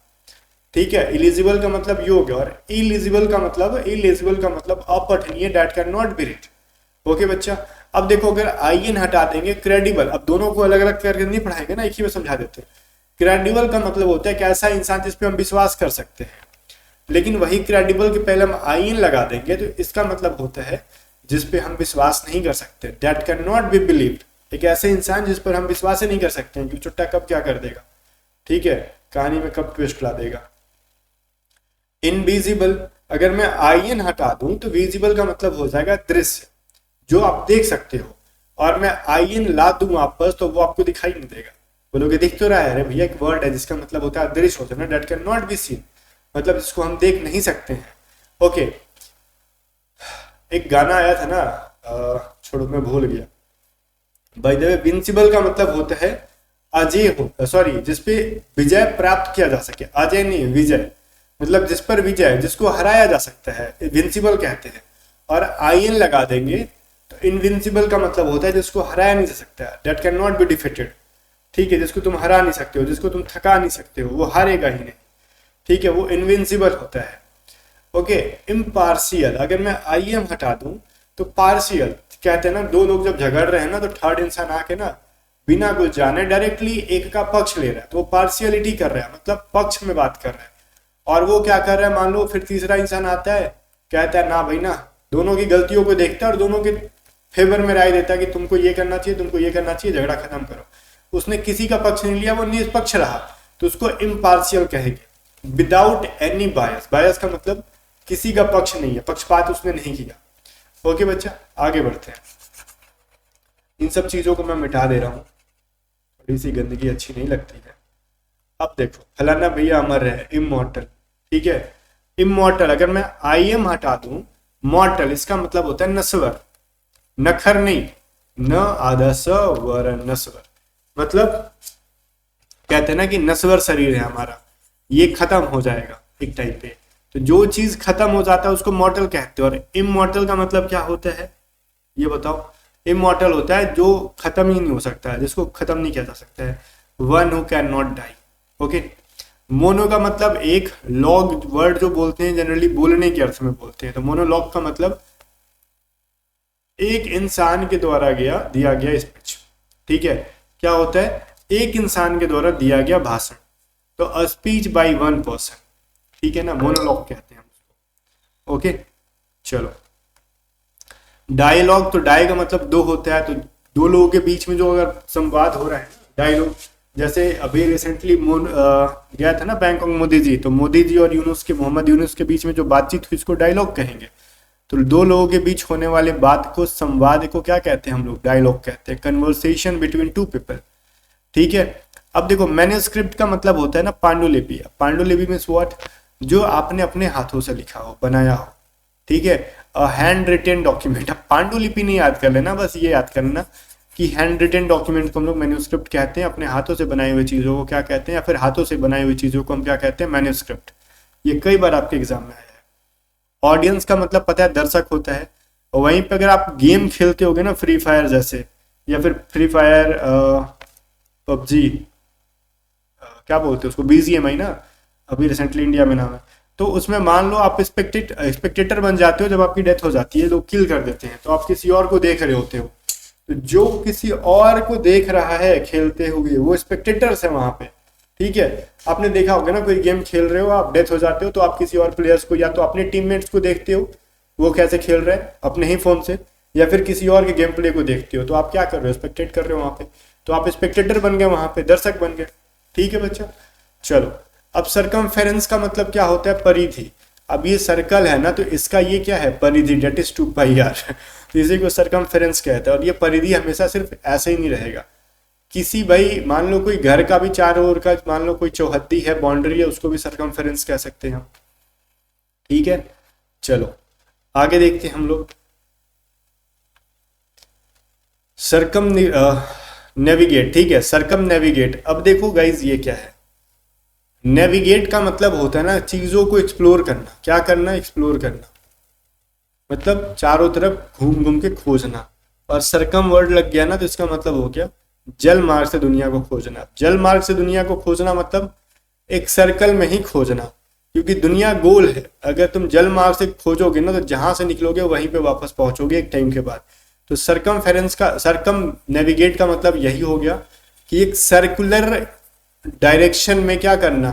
ठीक है, इलिजिबल का मतलब योग्य, और इलिजिबल का मतलब अपठनीय, that can not be read. Okay बच्चा। अब देखो अगर आई एन हटा देंगे, क्रेडिबल, अब दोनों को अलग अलग करके नहीं पढ़ाएंगे ना, एक ही में समझा देते हैं। क्रेडिबल का मतलब होता है कि ऐसा इंसान जिस पे हम विश्वास कर सकते हैं, लेकिन वही क्रेडिबल के पहले हम आई एन लगा देंगे तो इसका मतलब होता है जिस पे हम विश्वास नहीं कर सकते, that can not B believed. एक ऐसे इंसान जिस पर हम विश्वास ही नहीं कर सकते हैं कि चुट्टा कब क्या कर देगा, ठीक है, कहानी में कब ट्विस्ट ला देगा। इनविजिबल, अगर मैं आई एन हटा दूं तो विजिबल का मतलब हो जाएगा दृश्य, जो आप देख सकते हो, और मैं आई एन ला दूं वापस तो वो आपको दिखाई नहीं देगा। बोलोगे दिख तो रहा है, अरे भैया एक वर्ड है जिसका मतलब होता है दृश्य होता है ना, date can not be seen, मतलब जिसको हम देख नहीं सकते हैं। ओके, एक गाना आया था ना, छोड़ो मैं भूल गया। बाय द वे, विंसिबल का मतलब होता है अजय हो, सॉरी जिसपे विजय प्राप्त किया जा सके, अजय नहीं विजय, मतलब जिस पर विजय, जिसको हराया जा सकता है, विंसिबल कहते हैं। और आई एन लगा देंगे तो इनविंसिबल का मतलब होता है जिसको हराया नहीं जा सकता, that can not be defeated. ठीक है, जिसको तुम हरा नहीं सकते हो, जिसको तुम थका नहीं सकते हो, वो हारेगा ही नहीं। ठीक है, वो इनविंसिबल होता है। ओके, इम्पार्शियल, अगर मैं आई एम हटा दूं तो पार्शियल, कहते हैं ना दो लोग जब झगड़ रहे हैं ना तो थर्ड इंसान आके ना बिना कुछ जाने डायरेक्टली एक का पक्ष ले रहा है, तो वो पार्शियलिटी कर रहा है, मतलब पक्ष में बात कर रहा है। और वो क्या कर रहा है, मान लो फिर तीसरा इंसान आता है, कहता है ना भाई ना, दोनों की गलतियों को देखता है और दोनों के फेवर में राय देता है कि तुमको ये करना चाहिए, तुमको ये करना चाहिए, झगड़ा खत्म करो। उसने किसी का पक्ष नहीं लिया, वो निष्पक्ष रहा, तो उसको इम्पार्शियल कहेंगे। विदाउट एनी बायस, बायस का मतलब किसी का पक्ष नहीं है, पक्षपात उसने नहीं किया। ओके बच्चा, आगे बढ़ते हैं। इन सब चीजों को मैं मिटा दे रहा हूँ, थोड़ी सी गंदगी अच्छी नहीं लगती है। अब देखो, फलाना भैया अमर है, इमॉर्टल, ठीक है। इमॉर्टल, अगर मैं आई एम हटा दूं, मॉर्टल इसका मतलब होता है नश्वर, नखर नहीं, न आधा स वर नश्वर, मतलब कहते हैं ना कि नश्वर शरीर है हमारा, ये खत्म हो जाएगा एक टाइम पे। तो जो चीज खत्म हो जाता है उसको मॉर्टल कहते हैं। और इमॉर्टल का मतलब क्या होता है ये बताओ। इमॉर्टल होता है जो खत्म ही नहीं हो सकता है, जिसको खत्म नहीं किया जा सकता है, one who can not die. Okay, mono का मतलब एक, लॉग वर्ड जो बोलते हैं जनरली बोलने के अर्थ में बोलते हैं, तो मोनोलॉग का मतलब एक इंसान के द्वारा दिया गया स्पीच। ठीक है, क्या होता है, एक इंसान के द्वारा दिया गया भाषण, तो a speech by one person, ठीक है ना, मोनोलॉग कहते हैं उसको। ओके, चलो डायलॉग, तो डाई का मतलब दो होता है, तो दो लोगों के बीच में जो अगर संवाद हो रहा है डायलॉग, जैसे अभी रिसेंटली गया था ना बैंकॉक मोदी जी, तो मोदी जी और यूनुस के, मोहम्मद यूनुस के बीच में जो बातचीत हुई इसको डायलॉग कहेंगे। तो दो लोगों के बीच होने वाले बात को, संवाद को क्या कहते हैं हम लोग, डायलॉग कहते हैं, कन्वर्सेशन बिटवीन टू पीपल। ठीक है, अब देखो मैन्युस्क्रिप्ट का मतलब होता है ना पांडुलिपि। पांडुलिपि मीन्स व्हाट, जो आपने अपने हाथों से लिखा हो, बनाया हो। ठीक है, हैंड रिटेन डॉक्यूमेंट। अब पांडुलिपि नहीं याद कर लेना, बस ये याद करना कि हैंड रिटेन डॉक्यूमेंट को हम लोग मैन्युस्क्रिप्ट कहते हैं, अपने हाथों से बनाई हुई चीजों को क्या कहते हैं, या फिर हाथों से बनाई हुई चीजों को हम क्या कहते हैं, मैन्युस्क्रिप्ट। ये कई बार आपके एग्जाम में आया है। ऑडियंस का मतलब पता है दर्शक होता है, और वहीं पे अगर आप गेम खेलते होगे ना फ्री फायर जैसे, या फिर फ्री फायर, पबजी, क्या बोलते हैं उसको, बीजीएमआई ना, अभी रिसेंटली इंडिया में नाम है, तो उसमें मान लो आप स्पेक्टेटर बन जाते हो, जब आपकी डेथ हो जाती है, लोग किल कर देते हैं, तो आप किसी और को देख रहे होते हो, तो जो किसी और को देख रहा है खेलते हुए वो स्पेक्टेटर्स है वहां पे। ठीक है, आपने देखा होगा ना, कोई गेम खेल रहे हो, आप डेथ हो जाते हो, तो आप किसी और प्लेयर्स को या तो अपने टीममेट्स को देखते हो वो कैसे खेल रहे हैं अपने ही फोन से, या फिर किसी और के गेम प्ले को देखते हो, तो आप क्या कर रहे हो, स्पेक्टेट कर रहे हो वहां पे, तो आप स्पेक्टेटर बन गए वहां पे, दर्शक बन गए। ठीक है बच्चा, चलो अब सरकमफेरेंस का मतलब क्या होता है, परिधि। अब ये सर्कल है ना, तो इसका ये क्या है, परिधि, डेट इज 2 पाई आर, तो इसी को सरकमफेरेंस कहते हैं। और ये परिधि हमेशा सिर्फ ऐसे ही नहीं रहेगा, किसी भाई मान लो कोई घर का भी चारों ओर का, मान लो कोई चौहद्दी है, बाउंड्री है, उसको भी सरकमफेरेंस कह सकते हैं हम। ठीक है, चलो आगे देखते हैं हम लोग। नेविगेट, ठीक है, सरकम नेविगेट। अब देखो गाइज ये क्या है, नेविगेट का मतलब होता है ना चीजों को एक्सप्लोर करना। क्या करना? एक्सप्लोर करना, मतलब चारों तरफ घूम घूम के खोजना। और सरकम वर्ड लग गया ना तो इसका मतलब हो गया जल मार्ग से दुनिया को खोजना। जल मार्ग से दुनिया को खोजना मतलब एक सर्कल में ही खोजना, क्योंकि दुनिया गोल है। अगर तुम जल मार्ग से खोजोगे ना तो जहां से निकलोगे वहीं पे वापस पहुंचोगे एक टाइम के बाद। तो सरकम नेविगेट का मतलब यही हो गया कि एक सर्कुलर डायरेक्शन में क्या करना,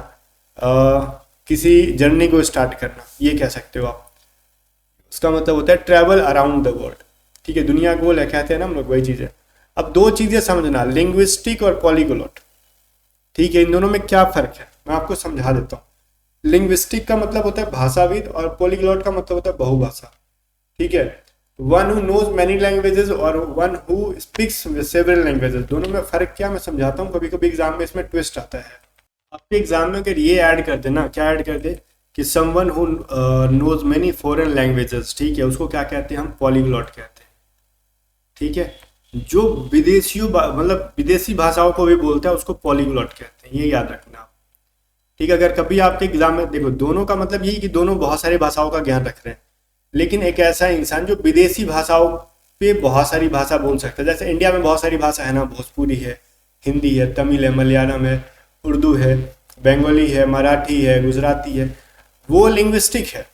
किसी जर्नी को स्टार्ट करना, ये कह सकते हो आप। उसका मतलब होता है ट्रैवल अराउंड द वर्ल्ड, ठीक है, दुनिया गोल है कहते हैं ना हम लोग, वही चीज है। अब दो चीजें समझना, लिंग्विस्टिक और पॉलीग्लॉट, ठीक है, इन दोनों में क्या फर्क है मैं आपको समझा देता हूँ। लिंग्विस्टिक का मतलब होता है भाषाविद और पॉलीग्लॉट का मतलब होता है बहुभाषा, ठीक है। One who knows many languages और one who speaks several languages, दोनों में फर्क क्या मैं समझाता हूँ। कभी कभी एग्जाम में इसमें ट्विस्ट आता है। आपके एग्जाम में अगर ये ऐड कर देना, क्या ऐड कर दे कि someone who knows many foreign languages, ठीक है, उसको क्या कहते हैं हम? पॉलीग्लॉट कहते हैं, ठीक है। जो विदेशियों मतलब विदेशी भाषाओं को भी बोलता है उसको पॉलीग्लॉट कहते हैं, ये याद रखना आप, ठीक है। अगर कभी आपके एग्जाम में देखो, दोनों का मतलब यही कि दोनों बहुत सारी भाषाओं का ज्ञान रख रहे हैं, लेकिन एक ऐसा इंसान जो विदेशी भाषाओं पे बहुत सारी भाषा बोल सकता है, जैसे इंडिया में बहुत सारी भाषा है ना, भोजपुरी है, हिंदी है, तमिल है, मलयालम है, उर्दू है, बंगाली है, मराठी है, गुजराती है, वो लिंग्विस्टिक है।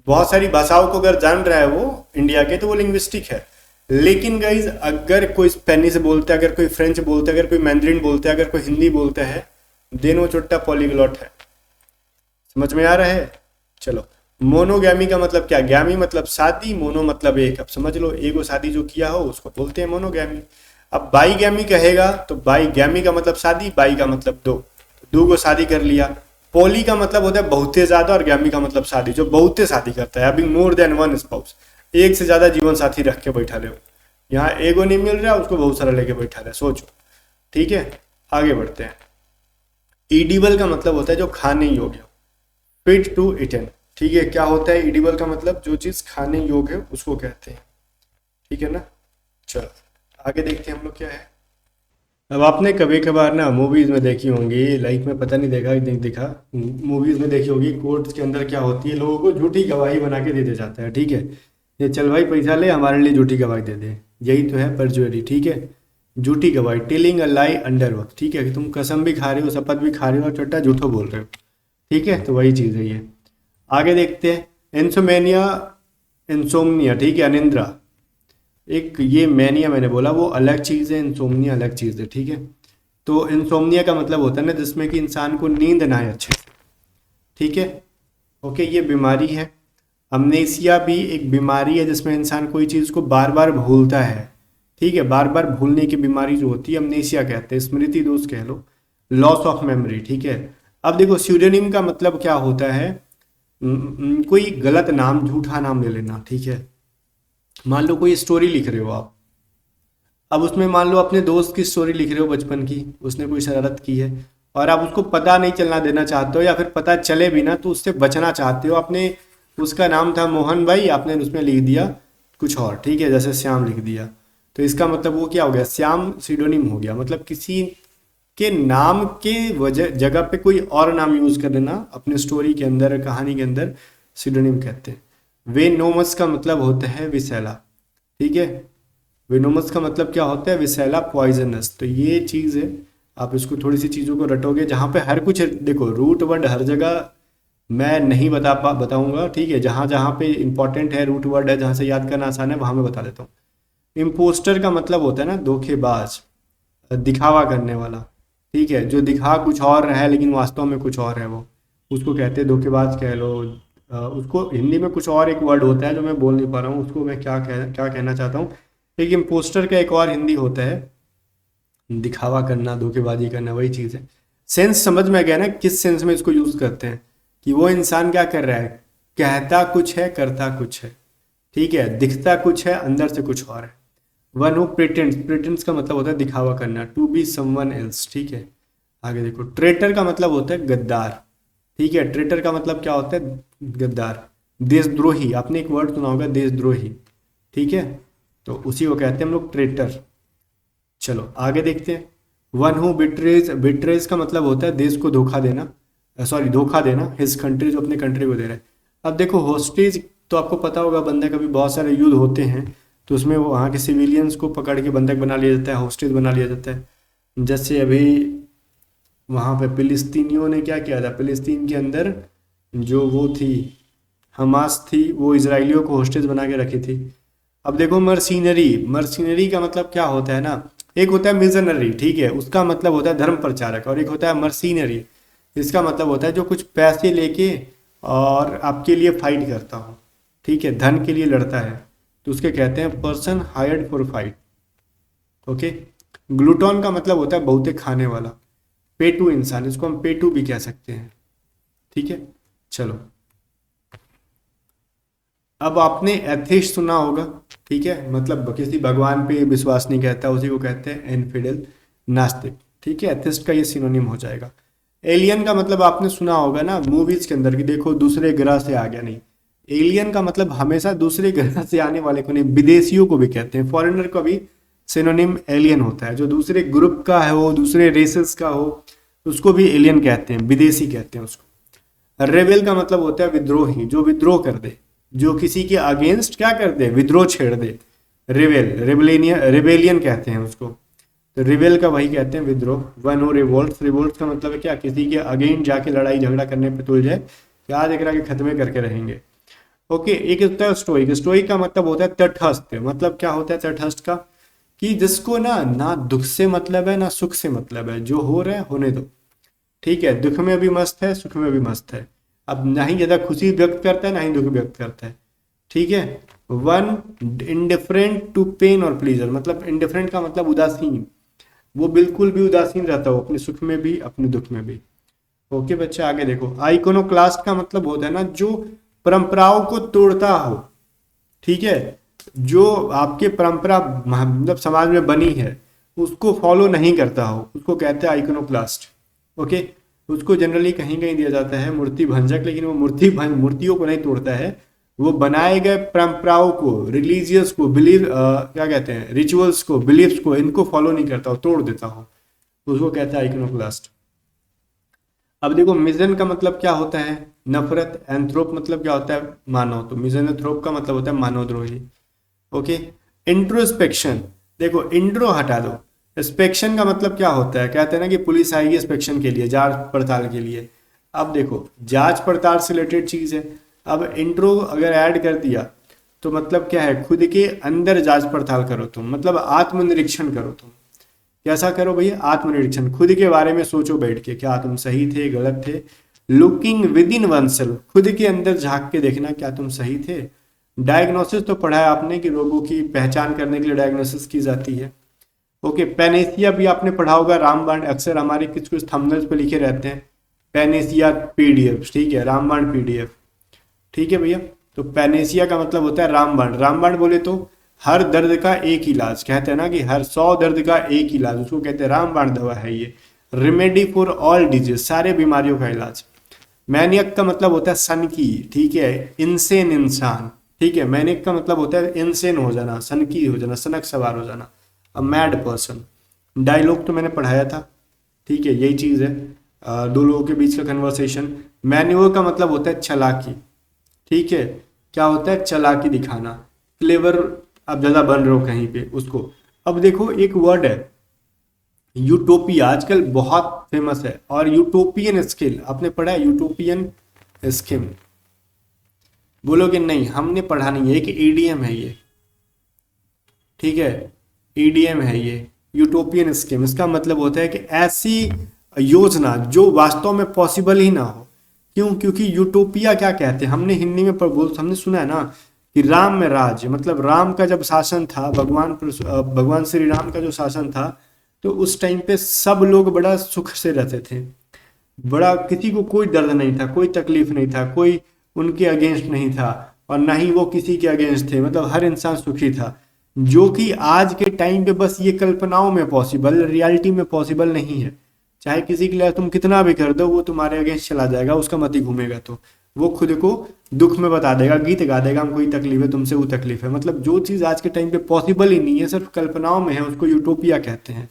बहुत सारी भाषाओं को अगर जान रहा है वो इंडिया के, तो वो लिंग्विस्टिक है। लेकिन गाइज अगर कोई स्पेनिश बोलता है, अगर कोई फ्रेंच बोलता है, अगर कोई मैंड्रिन बोलता है, अगर कोई हिंदी बोलता है, देन वो चुट्टा पॉलीग्लॉट है। समझ में आ रहा है? चलो, मोनोगैमी का मतलब क्या? गैमी मतलब शादी, मोनो मतलब एक। अब समझ लो, एगो शादी जो किया हो उसको बोलते हैं मोनोगैमी। अब बाईगैमी कहेगा तो बाईगैमी का मतलब शादी, बाई का मतलब दो को शादी कर लिया। पॉली का मतलब होता है बहुते ज्यादा, और गैमी का मतलब शादी, जो बहुते शादी करता है, having more than one spouse, एक से ज्यादा जीवन साथी रख के बैठा ले। यहाँ एगो नहीं मिल रहा, उसको बहुत सारा लेके बैठा ले, सोचो, ठीक है। आगे बढ़ते हैं। ईडिबल का मतलब होता है जो खाने योग्य, फिट टू इटन, ठीक है। क्या होता है ईडिबल का मतलब? जो चीज खाने योग्य है उसको कहते हैं, ठीक है ना। चलो आगे देखते हैं हम लोग क्या है। अब आपने कभी कभार ना मूवीज में देखी होंगी, लाइफ में पता नहीं देखा नहीं दिखा, मूवीज में देखी होगी, कोर्ट के अंदर क्या होती है, लोगों को झूठी गवाही बना के दे दिया जाता है, ठीक है। ये चल भाई पैसा ले, हमारे लिए झूठी गवाही दे दे, यही तो है परजुएरी, ठीक है। झूठी गवाही, टेलिंग अ लाई अंडर वक्त, ठीक है, कि तुम कसम भी खा रहे हो, शपथ भी खा रहे हो और चट्टा झूठो बोल रहे हो, ठीक है। तो वही चीज़ है ये। आगे देखते हैं। इंसोमेनिया, इंसोमनिया, ठीक है, अनिंद्रा। एक ये मैनिया मैंने बोला वो अलग चीज़ है, इंसोमनिया अलग चीज़ है, ठीक है। तो इंसोमनिया का मतलब होता है ना जिसमें कि इंसान को नींद ना आए अच्छे से, ठीक है। ओके, ये बीमारी है। अमनेसिया भी एक बीमारी है जिसमें इंसान कोई चीज़ को बार बार भूलता है, ठीक है। बार बार भूलने की बीमारी जो होती है अमनेसिया कहते हैं, स्मृति दोष कह लो, लॉस ऑफ मेमोरी, ठीक है। अब देखो स्यूडोनिम का मतलब क्या होता है? कोई गलत नाम, झूठा नाम ले लेना, ठीक है। मान लो कोई स्टोरी लिख रहे हो आप, अब उसमें मान लो अपने दोस्त की स्टोरी लिख रहे हो बचपन की, उसने कोई शरारत की है और आप उसको पता नहीं चलना देना चाहते हो, या फिर पता चले भी ना तो उससे बचना चाहते हो। आपने, उसका नाम था मोहन भाई, आपने उसमें लिख दिया कुछ और, ठीक है, जैसे श्याम लिख दिया, तो इसका मतलब वो क्या हो गया? श्याम सीडोनिम हो गया, मतलब किसी के नाम के वजह जगह पे कोई और नाम यूज कर देना अपने स्टोरी के अंदर, कहानी के अंदर, सीडोनिम कहते हैं। वेनोमस का मतलब होता है विषैला, ठीक है। वेनोमस का मतलब क्या होता है? विषैला, पॉइजनस। तो ये चीज़ है, आप इसको थोड़ी सी चीज़ों को रटोगे, जहाँ पे हर कुछ देखो, रूट वर्ड हर जगह मैं नहीं बताऊंगा, ठीक है। जहाँ जहाँ पे इंपॉर्टेंट है, रूट वर्ड है, जहाँ से याद करना आसान है, वहाँ मैं बता देता हूँ। इम्पोस्टर का मतलब होता है ना धोखेबाज, दिखावा करने वाला, ठीक है, जो दिखा कुछ और है लेकिन वास्तव में कुछ और है, वो उसको कहते हैं धोखेबाज कह लो। उसको हिंदी में कुछ और एक वर्ड होता है जो मैं बोल नहीं पा रहा हूँ, उसको मैं क्या कहना चाहता हूँ। एक इम्पोस्टर का एक और हिंदी होता है दिखावा करना, धोखेबाजी करना, वही चीज़ है। सेंस समझ में गया ना किस सेंस में इसको यूज करते हैं, कि वो इंसान क्या कर रहा है, कहता कुछ है, करता कुछ है, ठीक है, दिखता कुछ है, अंदर से कुछ और है। वन हु प्रिटेंड्स, प्रिटेंड्स का मतलब होता है दिखावा करना, टू बी समवन एल्स, ठीक है। आगे देखो, ट्रेटर का मतलब होता है गद्दार, ठीक है। ट्रेटर का मतलब क्या होता है? गद्दार। देशद्रोही, आपने एक वर्ड सुना होगा देशद्रोही, ठीक है, तो उसी को कहते हैं हम लोग ट्रेटर। चलो आगे देखते हैं। वन हु बिट्रेज, बिट्रेज का मतलब होता है देश को धोखा देना, सॉरी धोखा देना, हिज कंट्री, जो अपने कंट्री को दे रहा है। अब देखो होस्टेज तो आपको पता होगा बंधक, अभी बहुत सारे युद्ध होते हैं तो उसमें वो वहाँ के सिविलियंस को पकड़ के बंधक बना लिया जाता है, होस्टेज बना लिया जाता है। जैसे अभी वहाँ पे फिलिस्तीनियों ने क्या किया था, फिलिस्तीन के अंदर जो वो थी हमास थी, वो इजराइलियों को होस्टेज बना के रखी थी। अब देखो मर्सिनरी, मर्सिनरी का मतलब क्या होता है ना, एक होता है मिजनरी, ठीक है, उसका मतलब होता है धर्म प्रचारक, और एक होता है मर्सिनरी, इसका मतलब होता है जो कुछ पैसे लेके और आपके लिए फाइट करता हो, ठीक है, धन के लिए लड़ता है, तो उसके कहते हैं person hired for fight. Okay. Glutton का मतलब होता है बहुते खाने वाला, पेटू इंसान, इसको हम पेटू भी कह सकते हैं, ठीक है। चलो अब आपने एथिस्ट सुना होगा, ठीक है, मतलब किसी भगवान पे विश्वास नहीं करता, उसी को कहते हैं इनफिडेल, नास्तिक, ठीक है। एथिस्ट का ये सिनोनिम हो जाएगा। एलियन का मतलब आपने सुना होगा ना मूवीज के अंदर कि देखो दूसरे ग्रह से आ गया, नहीं, एलियन का मतलब हमेशा दूसरे ग्रह से आने वाले को नहीं, विदेशियों को भी कहते हैं, फॉरेनर का भी सिनोनिम एलियन होता है, जो दूसरे ग्रुप का है हो, दूसरे रेसेस का हो, उसको भी एलियन कहते हैं, विदेशी कहते हैं उसको। रेबेल का मतलब होता है विद्रोही, जो विद्रोह कर दे, जो किसी के अगेंस्ट क्या कर दे, विद्रोह छेड़ दे, रेबेल, रेबेलियन कहते हैं उसको। तो रिबेल का वही कहते हैं विद्रोह। वन हो रिवोल्ट, रिवोल्ट का मतलब है क्या, किसी के अगेंस्ट जाके लड़ाई झगड़ा करने पे तुल जाए कि आज एक के खत्मे करके रहेंगे। ओके। एक होता है स्टोइक, स्टोइक का मतलब होता है तटस्थ, मतलब क्या होता है तटस्थ का, कि जिसको ना दुख से मतलब है ना सुख से मतलब है, जो हो रहा है होने दो, ठीक है, दुख में भी मस्त है, सुख में भी मस्त है, अब ना ही ज्यादा खुशी व्यक्त करता है ना ही दुख व्यक्त करता है, ठीक है। वन इंडिफरेंट टू पेन और प्लीजर, मतलब इंडिफरेंट का मतलब उदासीन, वो बिल्कुल भी उदासीन रहता हो अपने सुख में भी अपने दुख में भी। ओके बच्चे आगे देखो। आइकोनोक्लास्ट का मतलब होता है ना जो परंपराओं को तोड़ता हो, ठीक है, जो आपके परंपरा मतलब समाज में बनी है उसको फॉलो नहीं करता हो, उसको कहते हैं आइकोनोक्लास्ट। ओके। उसको जनरली कहीं कहीं दिया जाता है मूर्ति भंजक, लेकिन वो मूर्तियों को नहीं तोड़ता है, वो बनाए गए परंपराओं को, रिलीजियस को, बिलीव क्या कहते हैं, रिचुअल्स को, बिलीव्स को, इनको फॉलो नहीं करता हो, तोड़ देता हो, उसको कहता है आइकोनोक्लास्ट। अब देखो मिजन का मतलब क्या होता है, नफरत। एंथ्रोप मतलब क्या होता है, मानव, तो मिजनथ्रोप का मतलब होता है मानवद्रोही। ओके। इंट्रोस्पेक्शन, देखो इंट्रो हटा दो, इंस्पेक्शन का मतलब क्या होता है, कहते हैं ना कि पुलिस आएगी इंस्पेक्शन के लिए, जांच पड़ताल के लिए। अब देखो जांच पड़ताल से रिलेटेड चीज है, अब इंट्रो अगर ऐड कर दिया तो मतलब क्या है, खुद के अंदर जांच पड़ताल करो तुम, मतलब आत्मनिरीक्षण करो तुम। कैसा करो भैया, आत्मनिरीक्षण, खुद के बारे में सोचो बैठ के, क्या तुम सही थे गलत थे। लुकिंग विद इन वनसेल्फ, खुद के अंदर झांक के देखना क्या तुम सही थे। डायग्नोसिस तो पढ़ा है आपने कि रोगों की पहचान करने के लिए डायग्नोसिस की जाती है। ओके। पैनेसिया भी आपने पढ़ा होगा, रामबाण अक्सर हमारे कुछ कुछ थंबनेल्स पे लिखे रहते हैं, पैनेसिया पीडीएफ, ठीक है, रामबाण पीडीएफ, ठीक है भैया। तो पैनेसिया का मतलब होता है रामबाण, रामबाण बोले तो हर दर्द का एक इलाज, कहते हैं ना कि हर 100 दर्द का एक इलाज, उसको कहते हैं रामबाण दवा है ये। रेमेडी फॉर ऑल डिजीज, सारे बीमारियों का इलाज। मैनियक का मतलब होता है सनकी, ठीक है, इनसेन इंसान, ठीक है, मैनिक का मतलब होता है इनसेन हो जाना, सनकी हो जाना, सनक सवार हो जाना, अ मैड पर्सन। डायलॉग तो मैंने पढ़ाया था, ठीक है, यही चीज है, दो लोगों के बीच का कन्वर्सेशन। मैन्योर का मतलब होता है चालाकी, ठीक है, क्या होता है, चालाकी दिखाना, क्लेवर, आप ज्यादा बन रहे हो कहीं पे उसको। अब देखो एक वर्ड है यूटोपिया, आजकल बहुत फेमस है, और यूटोपियन स्किल आपने पढ़ा है, यूटोपियन स्किम, बोलोगे नहीं हमने पढ़ा नहीं है, एक ईडीएम है ये, ठीक है, ईडीएम है ये, यूटोपियन स्कीम। इसका मतलब होता है कि ऐसी योजना जो वास्तव में पॉसिबल ही ना हो। क्यों, क्योंकि यूटोपिया क्या कहते हैं, हमने हिंदी में हमने सुना है ना कि राम में राज्य, मतलब राम का जब शासन था, भगवान श्री राम का जो शासन था, तो उस टाइम पे सब लोग बड़ा सुख से रहते थे, बड़ा, किसी को कोई दर्द नहीं था, कोई तकलीफ नहीं था, कोई उनके अगेंस्ट नहीं था, और ना ही वो किसी के अगेंस्ट थे, मतलब हर इंसान सुखी था, जो कि आज के टाइम पे बस ये कल्पनाओं में पॉसिबल, रियलिटी में पॉसिबल नहीं है। चाहे किसी के लिए तुम कितना भी कर दो, वो तुम्हारे अगेंस्ट चला जाएगा, उसका मत ही घूमेगा, तो वो खुद को दुख में बता देगा, गीत गा देगा, हमको ये तकलीफ है, तुमसे वो तकलीफ है। मतलब जो चीज़ आज के टाइम पे पॉसिबल ही नहीं है, सिर्फ कल्पनाओं में है, उसको यूटोपिया कहते हैं।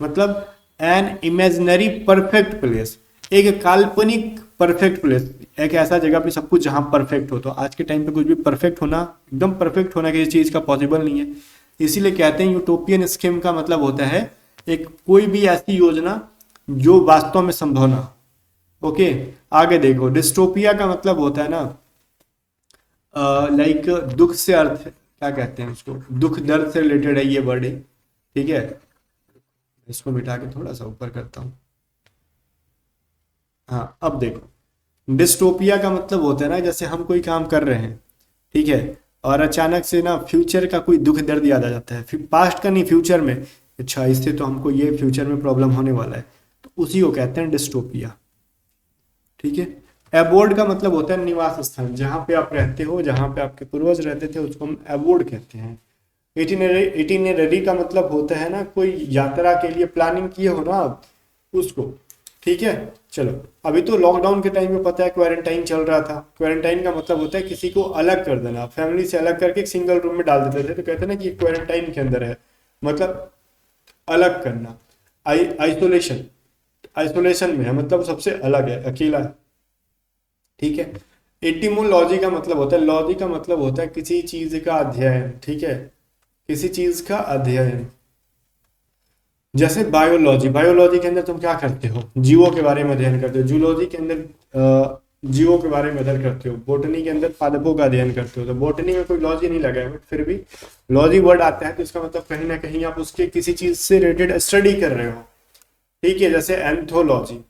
मतलब एन इमेजिनरी परफेक्ट प्लेस, एक काल्पनिक परफेक्ट प्लेस, एक ऐसा जगह पे सब कुछ जहाँ परफेक्ट हो। तो आज के टाइम पे कुछ भी परफेक्ट होना, एकदम परफेक्ट होना किसी चीज़ का पॉसिबल नहीं है। इसीलिए कहते हैं यूटोपियन स्कीम का मतलब होता है एक कोई भी ऐसी योजना जो वास्तव में संभव ना हो। ओके, आगे देखो, डिस्टोपिया का मतलब होता है ना, लाइक दुख से अर्थ क्या कहते हैं उसको, दुख दर्द से रिलेटेड है ये वर्ड है, ठीक है। इसको मिटा के थोड़ा सा ऊपर करता हूँ। हाँ, अब देखो, डिस्टोपिया का मतलब होता है ना, जैसे हम कोई काम कर रहे हैं, ठीक है, और अचानक से ना फ्यूचर का कोई दुख दर्द याद आ जाता है, फिर पास्ट का नहीं, फ्यूचर में, अच्छा इससे तो हमको ये फ्यूचर में प्रॉब्लम होने वाला है, तो उसी को कहते हैं डिस्टोपिया, ठीक है। एबोर्ड का मतलब होता है निवास स्थान, जहाँ पे आप रहते हो, जहाँ पे आपके पूर्वज रहते थे, उसको हम एबोर्ड कहते हैं। इटिनरी का मतलब होता है ना, कोई यात्रा के लिए प्लानिंग किए हो ना आप, उसको, ठीक है। चलो, अभी तो लॉकडाउन के टाइम में पता है क्वारंटाइन चल रहा था। क्वारंटाइन का मतलब होता है किसी को अलग कर देना, फैमिली से अलग करके एक सिंगल रूम में डाल देते थे, तो कहते हैं ना कि क्वारंटाइन के अंदर है, मतलब अलग करना। आइसोलेशन, आइसोलेशन में है, मतलब सबसे अलग है, अकेला है, ठीक है। एटिमोलॉजी का मतलब होता है, लॉजी का मतलब होता है किसी चीज का अध्ययन, ठीक है, किसी चीज का अध्ययन। जैसे बायोलॉजी, बायोलॉजी के अंदर तुम क्या करते हो, जीवों के बारे में अध्ययन करते हो। जूलॉजी के अंदर जीवों के बारे में अध्ययन करते हो। बोटनी के अंदर पादपों का अध्ययन करते हो। तो बोटनी में कोई लॉजी नहीं लगा है, बट फिर भी लॉजी वर्ड आता है, तो इसका मतलब कहीं ना कहीं आप उसके किसी चीज से रिलेटेड स्टडी कर रहे हो, ठीक है। जैसे एंथोलॉजी,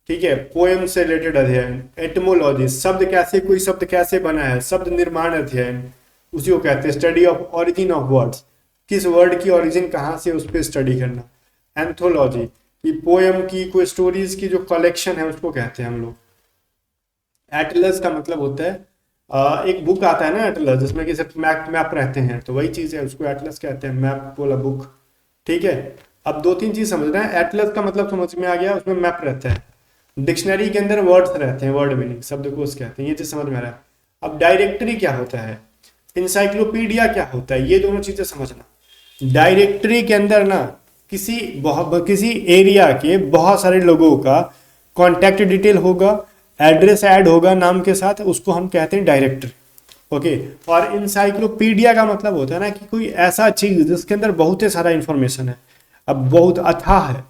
ठीक है, पोएम से रिलेटेड अध्ययन। एटमोलॉजी, शब्द कैसे, कोई शब्द कैसे बना है, शब्द निर्माण अध्ययन, उसी को कहते हैं study of origin of words, किस वर्ड की ओरिजिन कहाँ से, उस पर स्टडी करना। एंथोलॉजी की पोएम की, कोई स्टोरीज की जो कलेक्शन है, उसको कहते हैं हम लोग। एटलस का मतलब होता है एक बुक आता है ना एटलस, जिसमें कि सिर्फ मैप मैप रहते हैं, तो वही चीज है, उसको एटलस कहते हैं, मैप वाला बुक, ठीक है। अब दो तीन चीज समझना है। एटलस का मतलब समझ में आ गया, उसमें मैप रहता है। डिक्शनरी के अंदर वर्ड्स रहते हैं, वर्ड मीनिंग, शब्दकोश कहते हैं, ये चीज समझ में आ रहा है। अब डायरेक्टरी क्या होता है, इंसाइक्लोपीडिया क्या होता है, ये दोनों चीजें समझना। डायरेक्टरी के अंदर ना किसी एरिया के बहुत सारे लोगों का कॉन्टैक्ट डिटेल होगा, एड्रेस ऐड होगा नाम के साथ, उसको हम कहते हैं डायरेक्टरी, ओके। और इंसाइक्लोपीडिया का मतलब होता है ना कि कोई ऐसा चीज जिसके अंदर बहुत ही सारा इंफॉर्मेशन है, अब बहुत अथाह है,